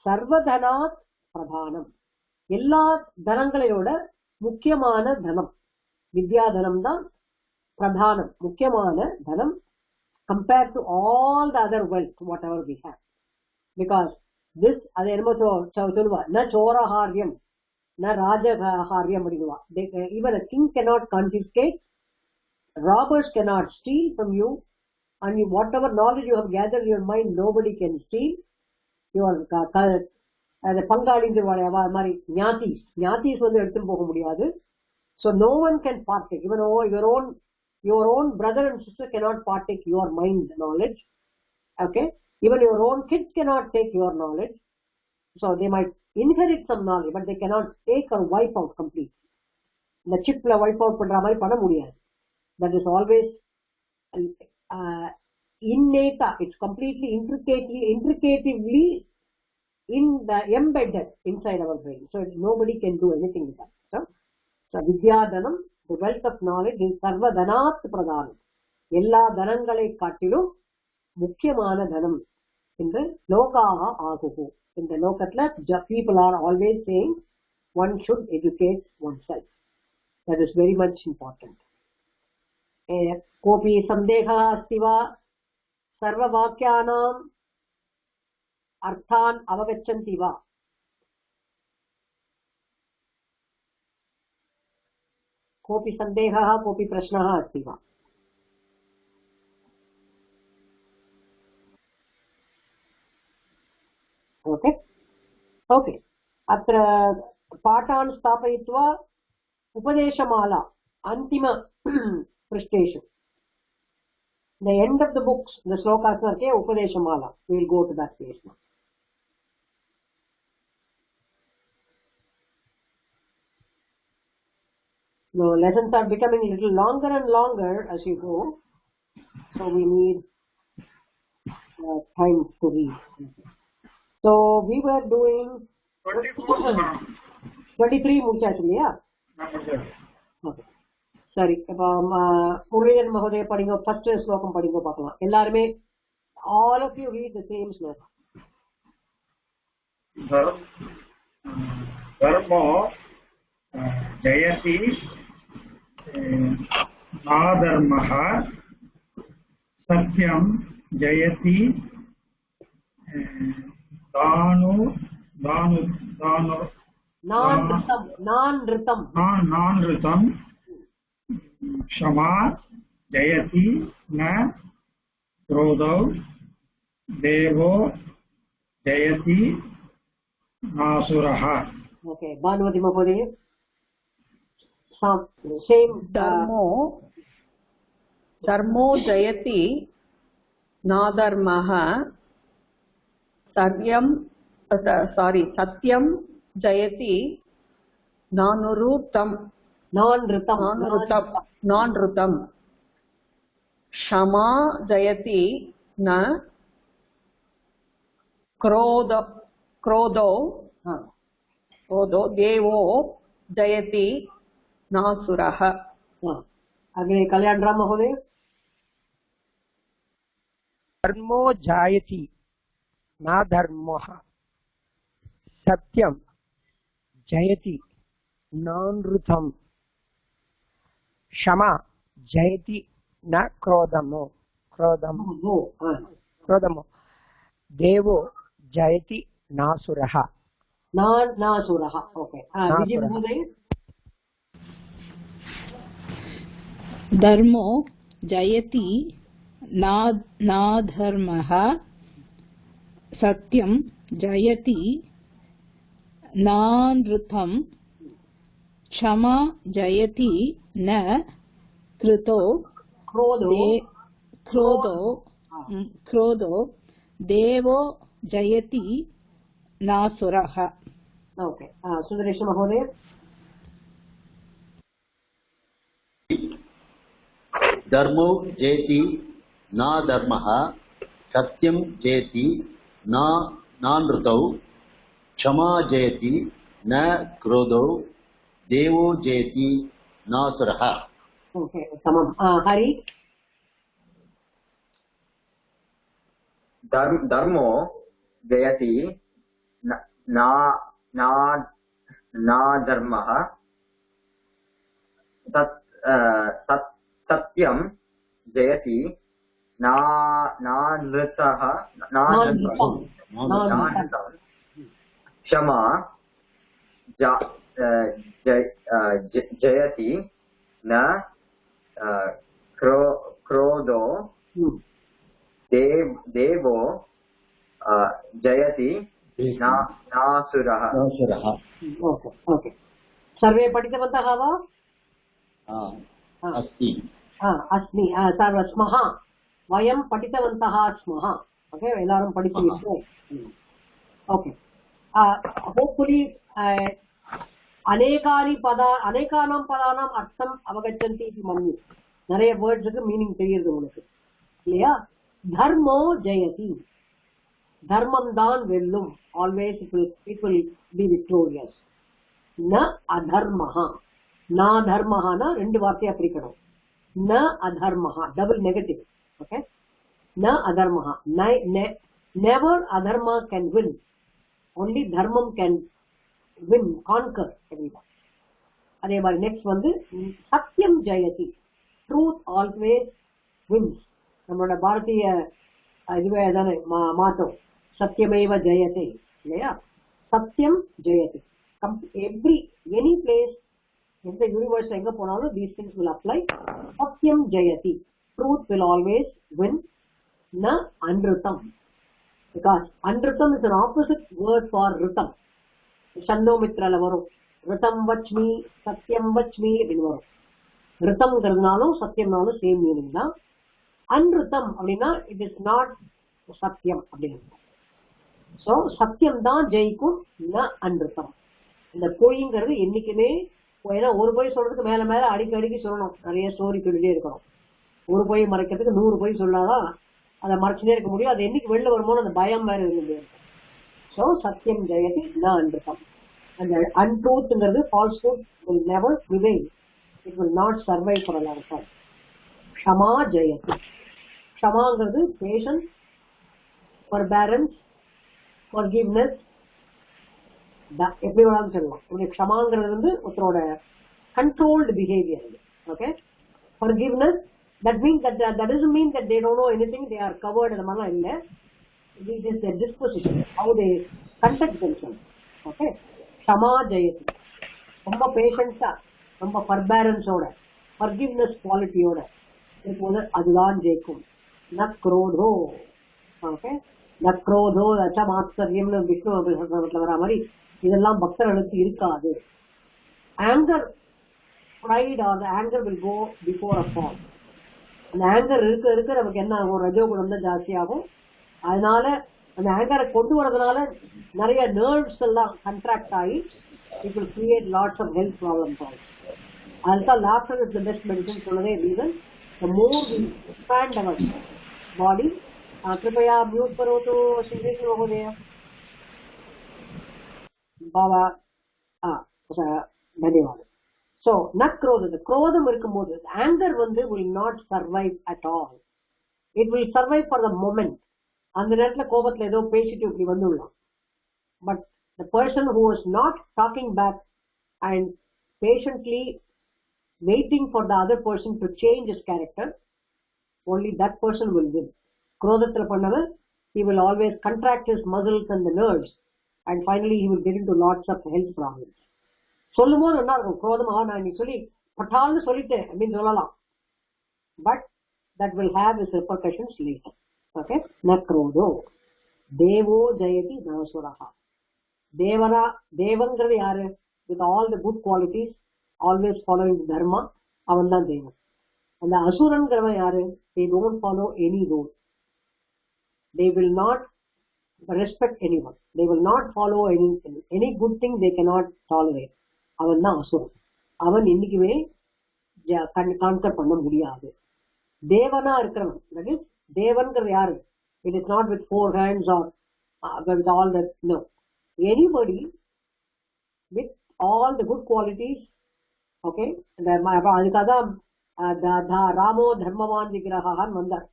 sarvadhanat pradhanam. Ella dhanangalayoda, முக்கியமான தனம் வித்யாதனம் தான் பிரதானம், முக்கியமான தனம் compared to all the other wealth whatever we have, because this அது என்னமோ சொல்லுவா, ந சோரஹாரியம் ந ராஜஹாரியம் அப்படின்னுவா. Even a king cannot confiscate, robbers cannot steal from you, and whatever knowledge you have gathered in your mind, nobody can steal. Your அது பங்காளின்னு மாதிரி ஞாத்திஸ் வந்து எடுத்துட்டு போக முடியாது. So no one can partake, even your own brother and sister cannot partake your mind knowledge. Okay, even your own kids cannot take your knowledge. So they might inherit some knowledge, but they cannot take or wipe out completely. இந்த சிப்ல wipe out பண்ற மாதிரி பண்ண முடியாது. That is always innate. It's completely intricatively embedded inside our brain. So nobody can do anything with that. So vidyadhanam, the wealth of knowledge, is sarvadhanat pradhanam. Ella dhanangalai kaattilum mukkiyamaana dhanam. In the lokaha aguhu. In the lokatla, people are always saying one should educate oneself. That is very much important. Kopi sandeha asti va sarva vakyanam अर्थान अवगच्छन्ति वा? कोऽपि सन्देहः, कोऽपि प्रश्नः अस्ति वा? ओके अत्र पाठान् स्थापयित्वा उपदेशमाला अन्तिम पृष्ठेषु, the end of the books, the slokas are there, upadeshamala. We will go to that place now. The lessons are becoming a little longer and longer as you go, so we need time to read. So we were doing 23 muchachiliya. Okay. சரி, இப்போ முருகன் மகோதய படிங்க, ஃபர்ஸ்ட் ஸ்லோகம் படிங்க பார்க்கலாம். எல்லாருமே all of you read the same ஸ்லோகம். தர்மோ ஜெயதி நாதர்மஹ சத்யம் ஜெயதி தானு தானு தானு நான்ருதம் क्षमा जयति न क्रोधो देवो जयति नासुरः. Okay, Bhanuvati Mahodaya. Same. धर्मो जयति नाधर्मः सत्यं जयति नानृतम् क्षमा जयति न क्रोधो देवो जयति नासुरः. अग्रे कल्याणराम महोदय. धर्मो जायति न धर्मः सत्यं जयति नानृतम् क्षमा जयति न क्रोधमो देवो जयति नासुरः. नासुरः. ओके. विजय महोदय. धर्मो जयति नाधर्मः सत्यं जयति नानृतम् क्षमा जयति न क्रोधो क्रोधो देवो जयति नासुरः। ओके सुंदरेश महोदय। धर्मो जयति न धर्मः, सत्यं जयति नानृतौ, क्षमा जयति न क्रोधो, देवो जयति नासुरः। ओके उत्तमम्। हरि। धर्मो जयति न धर्मः, सत्यं जयति नानृतः, क्षमा जयति न क्रोधो, देवो जयति नासुरः। ओके ओके सर्वे पठितवन्तः वा? अस्ति अस्मि स्मः वयं पठितवन्तः स्मः। ओके एल्लारुम पठिच्चिरुक्कोम। ओके होपफुली अनेकानां पदानां अर्थम् अवगच्छन्ति इति मन्ये। நிறைய வேர்ட்ஸ்க்கு மீனிங் தெரியுது உங்களுக்கு இல்லையா? தர்மோ ஜெயதி, தர்மம் தான் வெல்லும். Always it will be victorious. ந அதர்மஹா, நா தர்மஹானா ரெண்டு வார்த்தையா பிரிக்கணும். ந அதர்மஹா டபுள் நெகட்டிவ். ஓகே ந அதர்மஹா, never adharma can win, only dharmam can win, conquer everyone. அதே மாதிரி நெக்ஸ்ட் வந்து சத்தியம் ஜெயதி, ட்ரூத் ஆல்வேஸ் வின்ஸ். நம்மளோட பாரதிய இதுவே தானே மாத்தம், சத்தியமேவ ஜெயதே இல்லையா? சத்தியம் ஜெயதி. Any place in the universe எங்க போனாலும் these things will apply. satyam jayati, truth will always win. na anrutam, because anrutam is an opposite word for ritam. shandomitrala varum ritam vachmi satyam vachmi அப்படினு வரும். ரிதம்ங்கிறதுனாலும் சத்தியம்னாலும் சேம் மீனிங் தான். அன்ருத்தம் அப்படின்னா it is not சத்தியம் அப்படின்னு. சோ சத்தியம் தான் ஜெயிக்கும், ந அன்ருத்தம். இந்த பொய்ங்கிறது என்னைக்குமே, ஏன்னா ஒரு பொய் சொல்றதுக்கு மேல மேல அடிக்கடிக்கு சொல்லணும், நிறைய ஸ்டோரி சொல்லிட்டே இருக்கணும். ஒரு பொய் மறைக்கிறதுக்கு 100 பொய் சொல்லாதான் அதை மறைச்சுட்டே இருக்க முடியும். அது என்னைக்கு வெளில வருமோ அந்த பயம் வேற இருந்து. சோ சத்தியம் ஜெயதி ந அன்ருத்தம். அந்த அன்ட்ரூத்ங்கிறது falsehood will never prevail, it will not survive for a long time. க்ஷமா ஜெயதி, க்ஷமாங்கிறது பேஷன்ஸ், forbearance, forgiveness, எப்படி வேணாலும் சொல்லலாம். க்ஷமாங்கிறது வந்து ஒருத்தரோட controlled behaviour. Okay forgiveness, that means that doesn't mean that they don't know anything, they are covered. அந்த மாதிரிலாம் இல்லை. it is their disposition, how they conduct themselves. Okay க்ஷமா ஜெயதி, ரொம்ப பேஷன்ஸா, ரொம்ப forbearanceோட, forgiveness குவாலிட்டியோட இருக்கும்போது அதுதான் ஜெயிக்கும். ந க்ரோதோ, ஓகே ந க்ரோதோ மாத்சரியம்னு விஷ்ணு வர மாதிரி இதெல்லாம் பக்தர்களுக்கு இருக்காது. Anger, pride or the anger will go before a fall. அந்த ஆங்கர் இருக்க இருக்க நமக்கு என்ன ஆகும், ரஜோகுணம் தான் ஜாஸ்தியாகும். அதனால அந்த ஆங்கரை கொண்டு வரதுனால நிறைய நர்வ்ஸ் எல்லாம் கண்ட்ராக்ட் ஆகி it will create lots of health problems also. அதுதான் laughter is the best medicine சொன்னதே reason. The more we expand our body. कृपया म्यूट करो तो श्री महोदय बाबा. धन्यवाद. So न क्रोध, क्रोधம் இருக்கும்போது anger வந்து will not survive at all. It will survive for the moment. அந்த நேரத்துல கோபத்துல ஏதோ பேசிட்டு இப்படி வந்துடலாம். But the person who is not talking back and patiently waiting for the other person to change his character, only that person will win. Krodhathila pannava, he will always contract his muscles and the nerves, and finally he will get into lots of health problems. சொல்லும்போது நல்லா இருக்கும், குரோதமா நான் நீ சொல்லி பட்டால்னு சொல்லிட்டேன் அப்படின்னு சொல்லலாம். But that will have its repercussions later. Okay? Na krodho. Devo jayati nasuraha. தேவங்கிறது யாரு? With all the good qualities, always following the dharma, அவன் தான் தேவன். அந்த அசுரன்கிறவன் யாரு? They don't follow any rule. they will not respect anyone, they will not follow any good thing, they cannot tolerate. அவன் தான் அசுரன். அவன் இன்னைக்குமே கான்கர் பண்ண முடியாது. தேவனா இருக்கிறவன், that is தேவன்கிறது யாரு? It is not with 4 hands or with all that, no. Anybody with all the good qualities, okay, அதுக்காக ராமோ தர்மவான் விக்கிரகான்னு வந்தார்.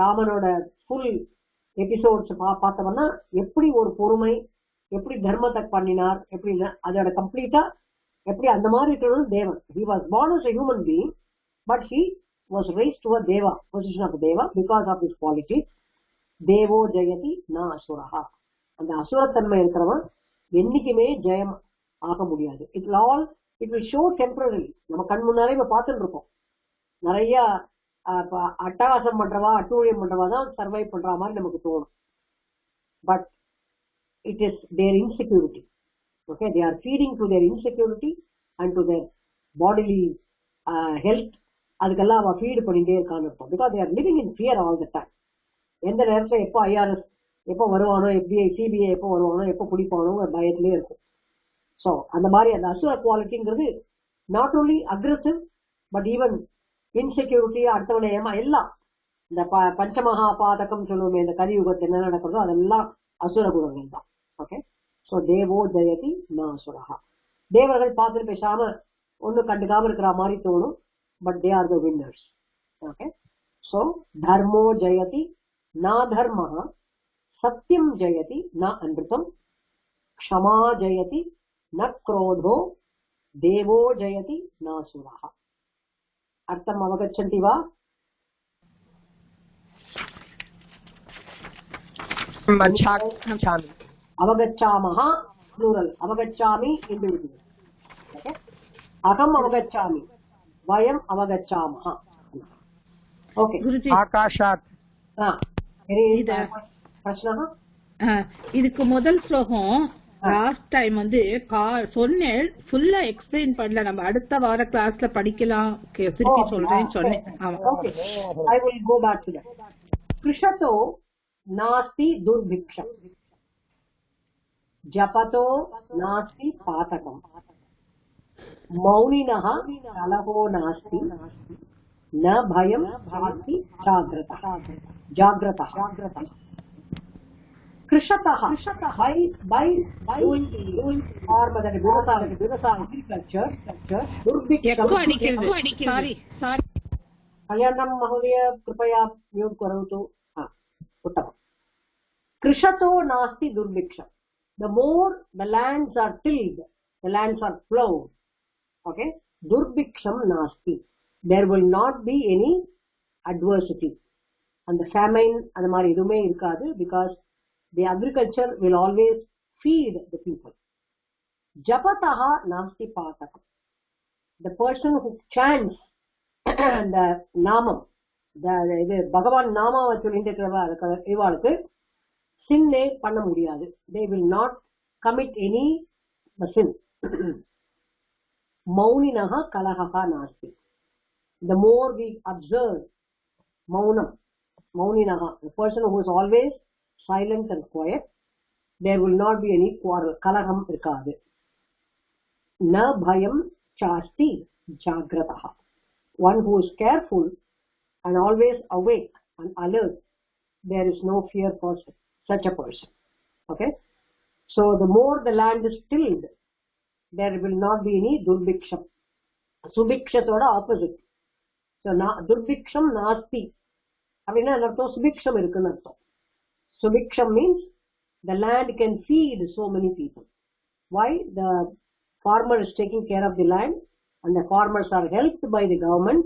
ராமனோட ஃபுல் எபிசோட்ஸ் பார்த்தோம்னா எப்படி ஒரு பொறுமை, எப்படி தர்மத்தை பண்ணினார், எப்படி அதோட கம்ப்ளீட்டா எப்படி அந்த மாதிரி இருக்கிறது தேவன். He was born as a human being, but he was raised to a deva, position of a deva, because of his qualities. தேவோ ஜெயதி ந அசுரஹா. அந்த அசுரத்தன்மை இருக்கிறவன் என்னைக்குமே ஜெயம் ஆக முடியாது. It will show temporary. நம்ம கண் முன்னாலே இப்ப பார்த்துட்டு இருக்கோம். நிறைய அட்டகாசம் பண்றவா, அட்டூழியம் பண்றவா தான் சர்வைவ் பண்ற மாதிரி நமக்கு தோணும். But it is their insecurity. Okay, they are feeding to their insecurity and to their bodily health. அதுக்கெல்லாம் அவ ஃபீட் பண்ணிட்டே இருக்கான்னு இருக்கும். Because they are living in fear all the time. எந்த நேரத்துல எப்போ IRS எப்போ வருவானோ, FBI CBI எப்போ வருவானோ, எப்போ பிடிப்பானோ பயத்திலே இருக்கும். ஸோ அந்த மாதிரி அந்த அசுர குவாலிட்டிங்கிறது not only aggressive but even insecurity, அடுத்தவனை ஏமா எல்லாம் இந்த பஞ்சமகா பாதகம் சொல்லுவோமே, இந்த கலியுகத்தில் என்ன நடக்கிறதோ அதெல்லாம் அசுர குணங்கள் தான். ஓகே, ஸோ தேவோ ஜெயதி ந அசுரஹா. தேவர்கள் பார்த்துட்டு பேசாம ஒன்னும் கண்டுக்காம இருக்கிற மாதிரி தோணும், but they are the winners. Okay, so தர்மோ ஜெயதி ந தர்மஹ, சத்யம் ஜெயதி ந அன்ருதம், க்ஷமா ஜெயதி ந க்ரோதோ, தேவோ ஜெயதி ந அசுரஹ. அர்த்தம் அவகச்சந்தி வா? அவகச்சாமஹ plural, அவகச்சாமி individual. Okay, அகம் அவகச்சாமி, வயம் அவகச்சாமஹ. Okay, ஆகாஷாத். பிரஷ்னஹ. இதுக்கு முதல் ஸ்லோகம் லாஸ்ட் டைம் வந்து சொன்னேன், ஃபுல்லா எக்ஸ்பிளைன் பண்ணல. நம்ம அடுத்த வார கிளாஸ்ல படிக்கலாம், திருப்பி சொல்றேன்னு சொன்னேன். Okay, I will go back to that. கிருஷதோ நாஸ்தி துர்பிக்ஷம், ஜபதோ நாஸ்தி பாதகம், மௌனினஹ கலஹோ நாஸ்தி, ந பயம் நாஸ்தி ஜாக்ரதः. Krishatah, by doing farm that Vidasa agriculture, Durbiksha. Kalyanam Mahodaya Kripaya Mute Karotu. Uttama. Krishato Nasti Durbiksha. The more the lands are tilled, the lands are plowed. Okay? Durbiksham Nasti. There will not be any adversity. And the famine and the mari idume irukadu, because the agriculture will always feed the people. Japataha nasti patakam. The person who chants the namam, the Bhagavan nama ivalukku sinne panna mudiyadu. They will not commit any sin. Mauninaha kalahaha nasti. The more we observe maunam, mauninaha, the person who is always silent and quiet, there will not be any quarrel. Kalaham irkadu. Na bhayam chasti jagrataha. One who is careful and always awake and alert, there is no fear for such a person. Okay? So the more the land is tilled, there will not be any durbiksham. Subikshatoda opposite. So durbiksham nasti. Avina nartho subiksham irukku nartho. Subiksham means the land can feed so many people. Why? The farmer is taking care of the land and the farmers are helped by the government.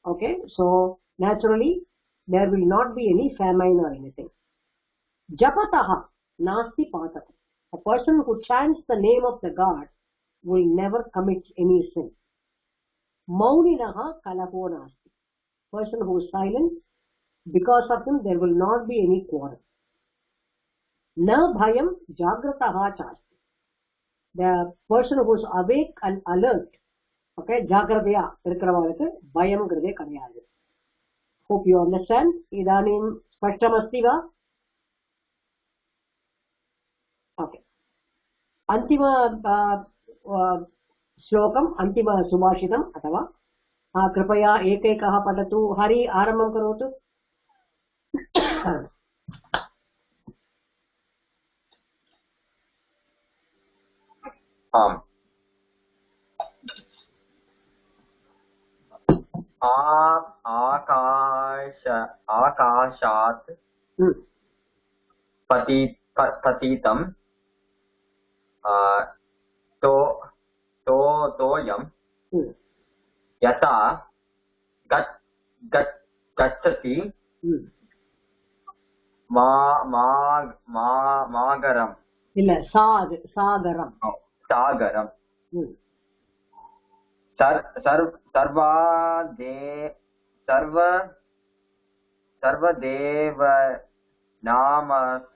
Okay, so naturally there will not be any famine or anything. Japataha nasti patakam. A person who chants the name of the God will never commit any sin. Mauninaha kalaho nasti. Person who is silent, because of him there will not be any quarrel. Na bhayam jagrataha chasti. The person who is awake and alert, okay, jagradaya irukkravalukku bayam grade kadiyadu. Hope you understand. Idanim spashtam asti va? Okay अन्तिम श्लोकम् अन्तिम सुभाषितम् अथवा कृपया एकैकः पठतु। हरि आरम्भं करोतु। आम् आकाशात् पतितं तोयं यथा गच्छति मागरम् இல்ல சாகரம் सागरम् सर्वदेव नमस्कारः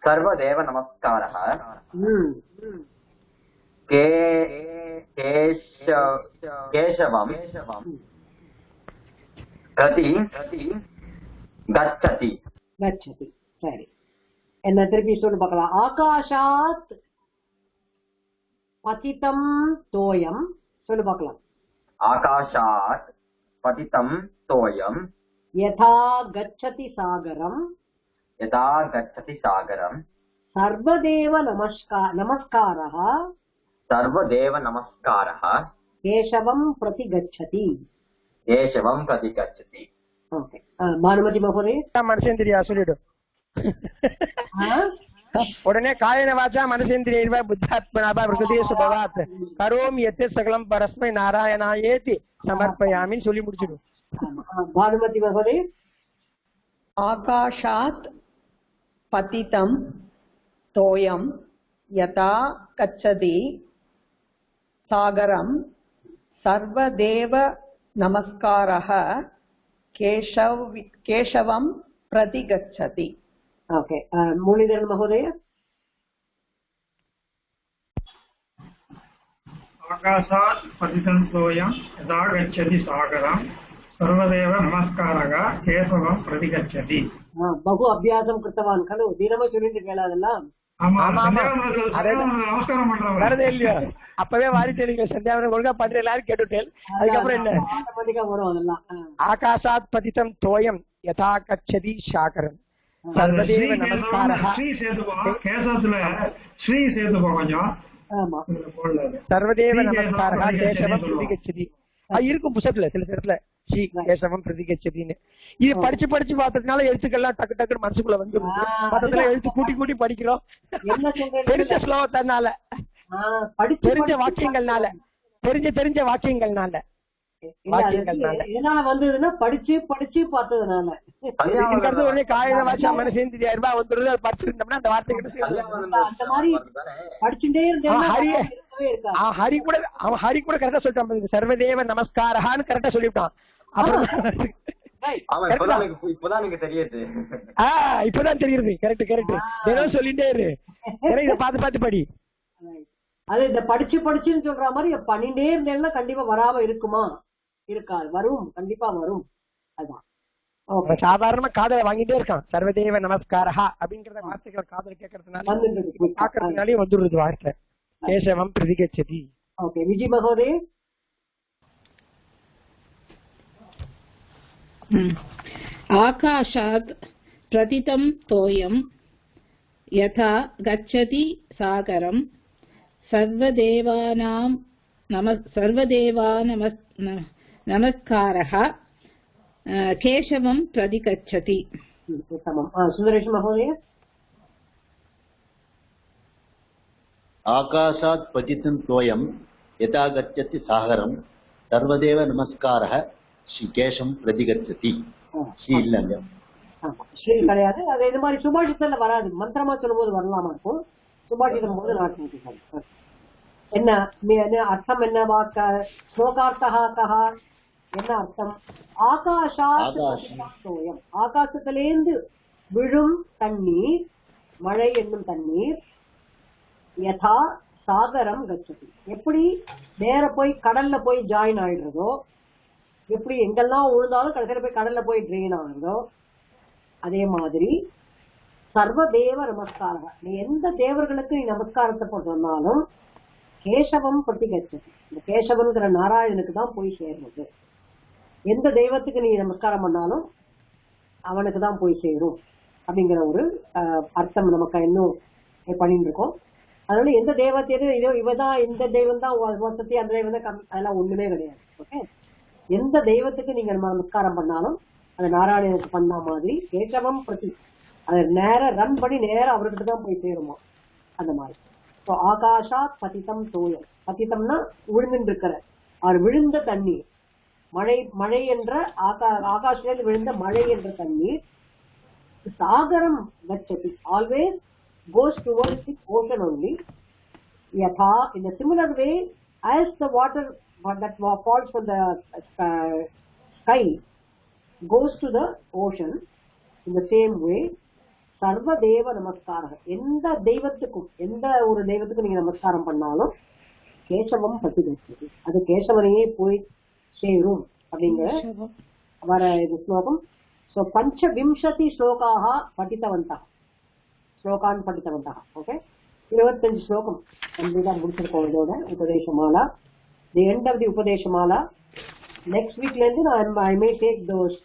सर्वदेव नमस्कारः केशवं प्रति गच्छति சரி என்ன திருப்பி சொல்லு பார்க்கலாம். ஆகாஷாத் பதிதம் தோயம் சொல்லு பார்க்கலாம். आकाशात् पतितं तोयं யதா கச்சதி சாகரம் சர்வதேவ நமஸ்காரः கேசவம் பிரதி கச்சதி. ஓகே பானுமதி மகோதய மனசேந்திரியா சொல்லிடும். உடனே காயன வாச்சா மனசேந்திரியா புத்தாத்மனாபா விருதேசு பவாத் கரோமி யத் சகலம் பரஸ்மை நாராயணாயேதி சமர்ப்பயாமின்னு சொல்லி முடிச்சிடும். பானுமதி மகோதய आकाशात् पतितं तोयं यथा गच्छति सागरं सर्वदेव नमस्कारः केशवं प्रति गच्छति. ओके मुरलीधरन महोदय आकाशात् पतितं तोयं यथा गच्छति सागरं सर्वदेव नमस्कारः केशवं प्रति गच्छति. बहु अभ्यासं कृतवान् खलु दिनम சொல்லிட்டு கேளாதெல்லாம். நமஸ்காரம் பண்றேன் இல்லையா அப்பவே வாரி தெரியல சந்தியாவனம் ஒழுங்கா பண்ற எல்லாரும் கேட்டுட்டேன். அதுக்கப்புறம் என்ன ஆட்டோமேட்டிக்கா வரும் அதெல்லாம். ஆகாசாத் பதிதம் தோயம் யதா கச்சதி சாகரம் சர்வதேவ நமஸ்காரः ஸ்ரீ சேதுவா கேசவத்துல ஸ்ரீ சேதுவா கொஞ்சம் ஆமா சர்வதேவ நமஸ்காரः கேசவம் பிரதி கச்சதி. இருக்கும் புத்தகத்துல சில இடத்துல ஸ்ரீ கேசவம் பிரதி கச்சதின்னு. இது படிச்சு பார்த்ததுனால எழுத்துக்கள்லாம் டக்கு டக்குன்னு மனசுக்குள்ள வந்து மொத்தத்துல எழுத்து கூட்டி படிக்கிறோம். தெரிஞ்ச ஸ்லோகத்தினால தெரிஞ்ச வாக்கியங்கள்னால தெரிஞ்ச வாக்கியங்கள்னால எதனால வந்ததுன்னா படிச்சு பார்த்ததுனால. உடனே காகித வாசா மனசேந்திரி ரூபாய் வந்துருது அது படிச்சிருந்தோம்னா அந்த வார்த்தைகள் அந்த மாதிரி படிச்சுட்டே ஹரி கூட கரெக்டா சொல்லிட்டான். சர்வதேவ நமஸ்காரஹான்னு கரெக்டா சொல்லிவிட்டான். அப்புறம் இப்பதான் தெரியுது. கரெக்ட் ஏதோ சொல்லிட்டே இரு. இதை பார்த்து படி. அது இந்த படிச்சுன்னு சொல்ற மாதிரி பண்ணிட்டே இருந்தேன்னா கண்டிப்பா வராம இருக்குமா? இருக்காது, வரும், கண்டிப்பா வரும். அதான் சாதாரணமா காதல வாங்கிட்டே இருக்கான். சர்வதேவ நமஸ்காரஹா அப்படிங்கறத வார்த்தைகளை காதல கேட்கறதுனாலே வந்துடுறது வார்த்தை. கேசவம் பிரதி கச்சதி. ஓகே விஜய் மகோதய आकाशात् प्रतितं तोयं यथा गच्छति सागरं नमस्कारः केशवं प्रति गच्छति. सुंदरेश महोदय आकाशात् पतितं तोयं यथा गच्छति सागरं सर्वदेव नमस्कारः கேசம் பிரதிகச்சதி. ஸ்ரீ இல்லங்க ஸ்ரீ கிடையாது. அது இந்த மாதிரி சுபாஷிதத்துல வராது. மந்திரமா சொல்லும் போது வரலாமா இருக்கும். சுபாஷிதம் போது நாட்டு என்ன அர்த்தம் என்ன வாக்க ஸ்லோகார்த்தா கஹா என்ன அர்த்தம்? ஆகாஷாத்தோயம் ஆகாசத்திலேந்து விழும் தண்ணீர் மழை என்னும் தண்ணீர் யதா சாகரம் கச்சதி எப்படி நேர போய் கடல்ல போய் ஜாயின் ஆயிடுறதோ எப்படி எங்கெல்லாம் விழுந்தாலும் கடைசியில போய் கடல்ல போய் ட்ரெயின் ஆகுறதோ அதே மாதிரி சர்வதேவ நமஸ்காரம், நீ எந்த தேவர்களுக்கு நீ நமஸ்காரத்தை சொன்னாலும் கேசவம் பிரதிகச்சதி, இந்த கேசவனுங்கிற நாராயணனுக்கு தான் போய் சேர்றது. எந்த தெய்வத்துக்கு நீ நமஸ்காரம் பண்ணாலும் அவனுக்கு தான் போய் சேரும் அப்படிங்கிற ஒரு அர்த்தம் நமக்கு இன்னும் பண்ணிட்டு இருக்கோம். அதனால எந்த தெய்வத்தையும் இதோ இவதான் இந்த தெய்வம் தான் வசதி, அந்த தெய்வம் தான் கம்மி, அதெல்லாம் ஒண்ணுமே கிடையாது. ஓகே, எந்த தெய்வத்துக்கு நீங்க நமஸ்காரம் பண்ணாலும் அந்த நாராயணனுக்கு பண்ண மாதிரி கேசவம் பிரதி, அதை நேரம் ரன் பண்ணி நேரம் அவர்கிட்ட தான் போய் சேருமா அந்த மாதிரி. ஆகாஷாத் பதிதம் தோயம், பதிதம்னா விழுந்து இருக்கிற, அவர் விழுந்த தண்ணீர், மழை என்ற ஆகாஷத்தில் விழுந்த மழை என்ற தண்ணீர் சாகரம் கச்சதி, always goes towards the ocean only. Yatha, in a similar way as the water that falls from the sky goes to the ocean, in the same way சர்வ தேவ நமஸ்காரம், எந்த தெய்வத்துக்கும் எந்த ஒரு தெய்வத்துக்கும் நீங்க நமஸ்காரம் பண்ணாலும் கேசவம் பிரதிகச்சதி, அது கேசவனையே போய் சேரும் அப்படிங்கிற வர இது ஸ்லோகம். ஸோ பஞ்சவிம்சதி ஸ்லோகாக படித்தவந்தா, ஸ்லோகான் படித்தவந்தா. ஓகே, 25 ஸ்லோகம் கம்ப்ளீட்டா முடிச்சிருக்கோம் இதோட உபதேசமாலா. தி எண்ட் ஆஃப் தி உபதேசமாலா. நெக்ஸ்ட் வீக்ல இருந்து ஐ மே டேக் தோஸ்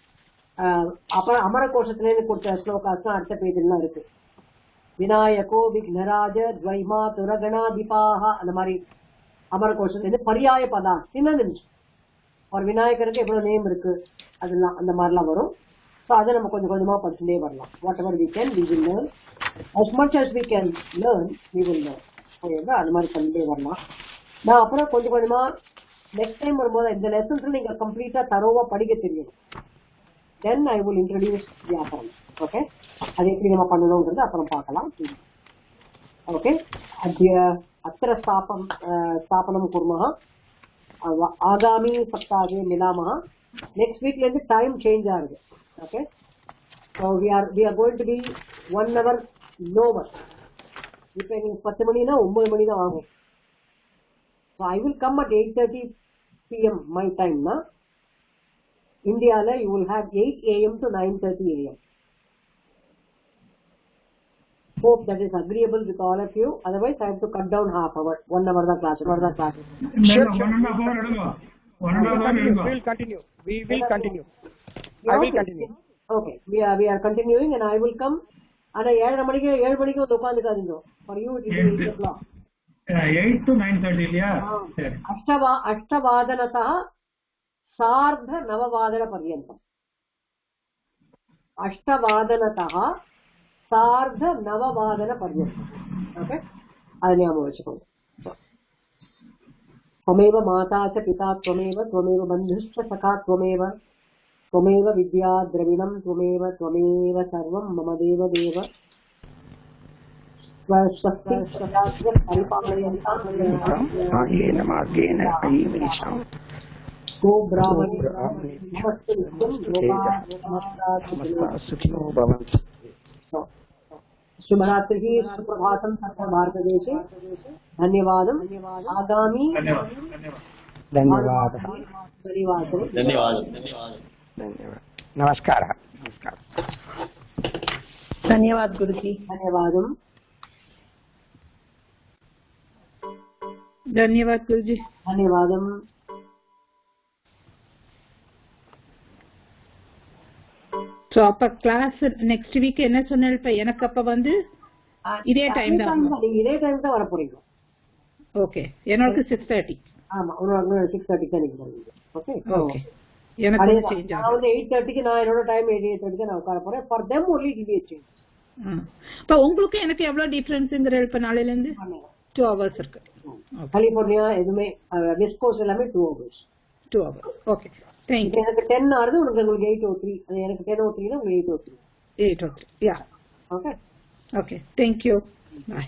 அமர கோஷத்துல இருந்து கொடுத்த ஸ்லோகாஸ் அடுத்த பேஜ்லாம் இருக்கு. விநாயகோ விக்னராஜ துவைமா துரகணாதிபாக, அந்த மாதிரி அமர கோஷத்துல இருந்து பரியாய பதா சின்னது ஒரு விநாயகருக்கு எவ்வளவு நேம் இருக்கு அதெல்லாம் அந்த மாதிரிலாம் வரும். ஸோ அதை நம்ம கொஞ்சம் கொஞ்சமா படிச்சுட்டே வரலாம். Whatever we can we will learn, as much as we can learn we will learn. ஓகேங்களா, அது மாதிரி பண்ணிட்டே வரலாம். நான் அப்புறம் கொஞ்சம் கொஞ்சமா நெக்ஸ்ட் டைம் வரும்போது இந்த லெசன்ஸ் நீங்க கம்ப்ளீட்டா தரோவா படிக்க தெரியும். then I will introduce வியாக்கரணம். ஓகே, அது எப்படி நம்ம பண்ணணும்ன்றது அப்புறம் பார்க்கலாம். ஓகே, அத்திர ஸ்தாபனம் குர்மः, ஆகாமி சப்தாகே மிலாமः. நெக்ஸ்ட் வீக்ல இருந்து டைம் சேஞ்ச் ஆகுது. Okay, so we are going to be 1 hour lower. இப்போ நீங்க 10 மணினா 9 மணி தான் ஆகும். so I will come at 8:30 PM my time na. India you will have 8 AM to 9:30 AM. Hope that is agreeable with all of you. Otherwise I have to cut down half hour. 1 hour the class. Sure. 1 hour we will continue. We will continue. I will continue. Okay, we are continuing and I will come. Ana 7 மணிக்கு வந்து உட்கார்ந்துக்காதீங்க. For you it is 8 o'clock. 8 to 9:30 இல்லையா? அஷ்டவாதனதः சார்த நவவாதன பர்யந்தம். அஷ்டவாதனதः சார்த நவவாதன பர்யந்தம். ஓகே, அதை ஞாபகம் வச்சுக்கோங்க. त्वमेव माता च पिता त्वमेव, त्वमेव बन्धुश्च सखा त्वमेव, त्वमेव विद्या द्रविणं त्वमेव, त्वमेव सर्वं मम देव देव. शुभरात्रि, सुप्रभातं सर्व भारतदेशे. धन्यवादं. आगामी धन्यवादः. नमस्कारः. धन्यवाद गुरुजी. धन्यवादं. धन्यवाद गुरुजी. धन्यवादं. சோ அப்ப கிளாஸ் நெக்ஸ்ட் வீக் என்ன சொன்னேன்? இப்ப எனக்கு அப்ப வந்து இதே டைம் தான் வர போறீங்க. ஓகே, எனக்கு 6:30. ஆமா, உங்களுக்கு 6:30 தான் நீங்க வருவீங்க. ஓகே ஓகே, எனக்கு சேஞ்ச் ஆகும். நான் 8:30க்கு நான் என்னோட டைம் 8:30க்கு நான் உட்கார போறேன். For them only it will be a change. இப்ப உங்களுக்கு எனக்கு எவ்வளவு டிஃபரன்ஸ்ங்கற இப்ப நாளையில இருந்து 2 hours இருக்கு. கலிபோர்னியா எதுமே வெஸ்ட் கோஸ்ட் எல்லாமே 2 hours. 2 hours. Okay, thank you. எனக்கு 10 ஆறுது, உங்களுக்கு 8:03. எனக்கு 10:03 னா உங்களுக்கு 8:03. 8:03. யா. Okay. Okay, thank you. Bye.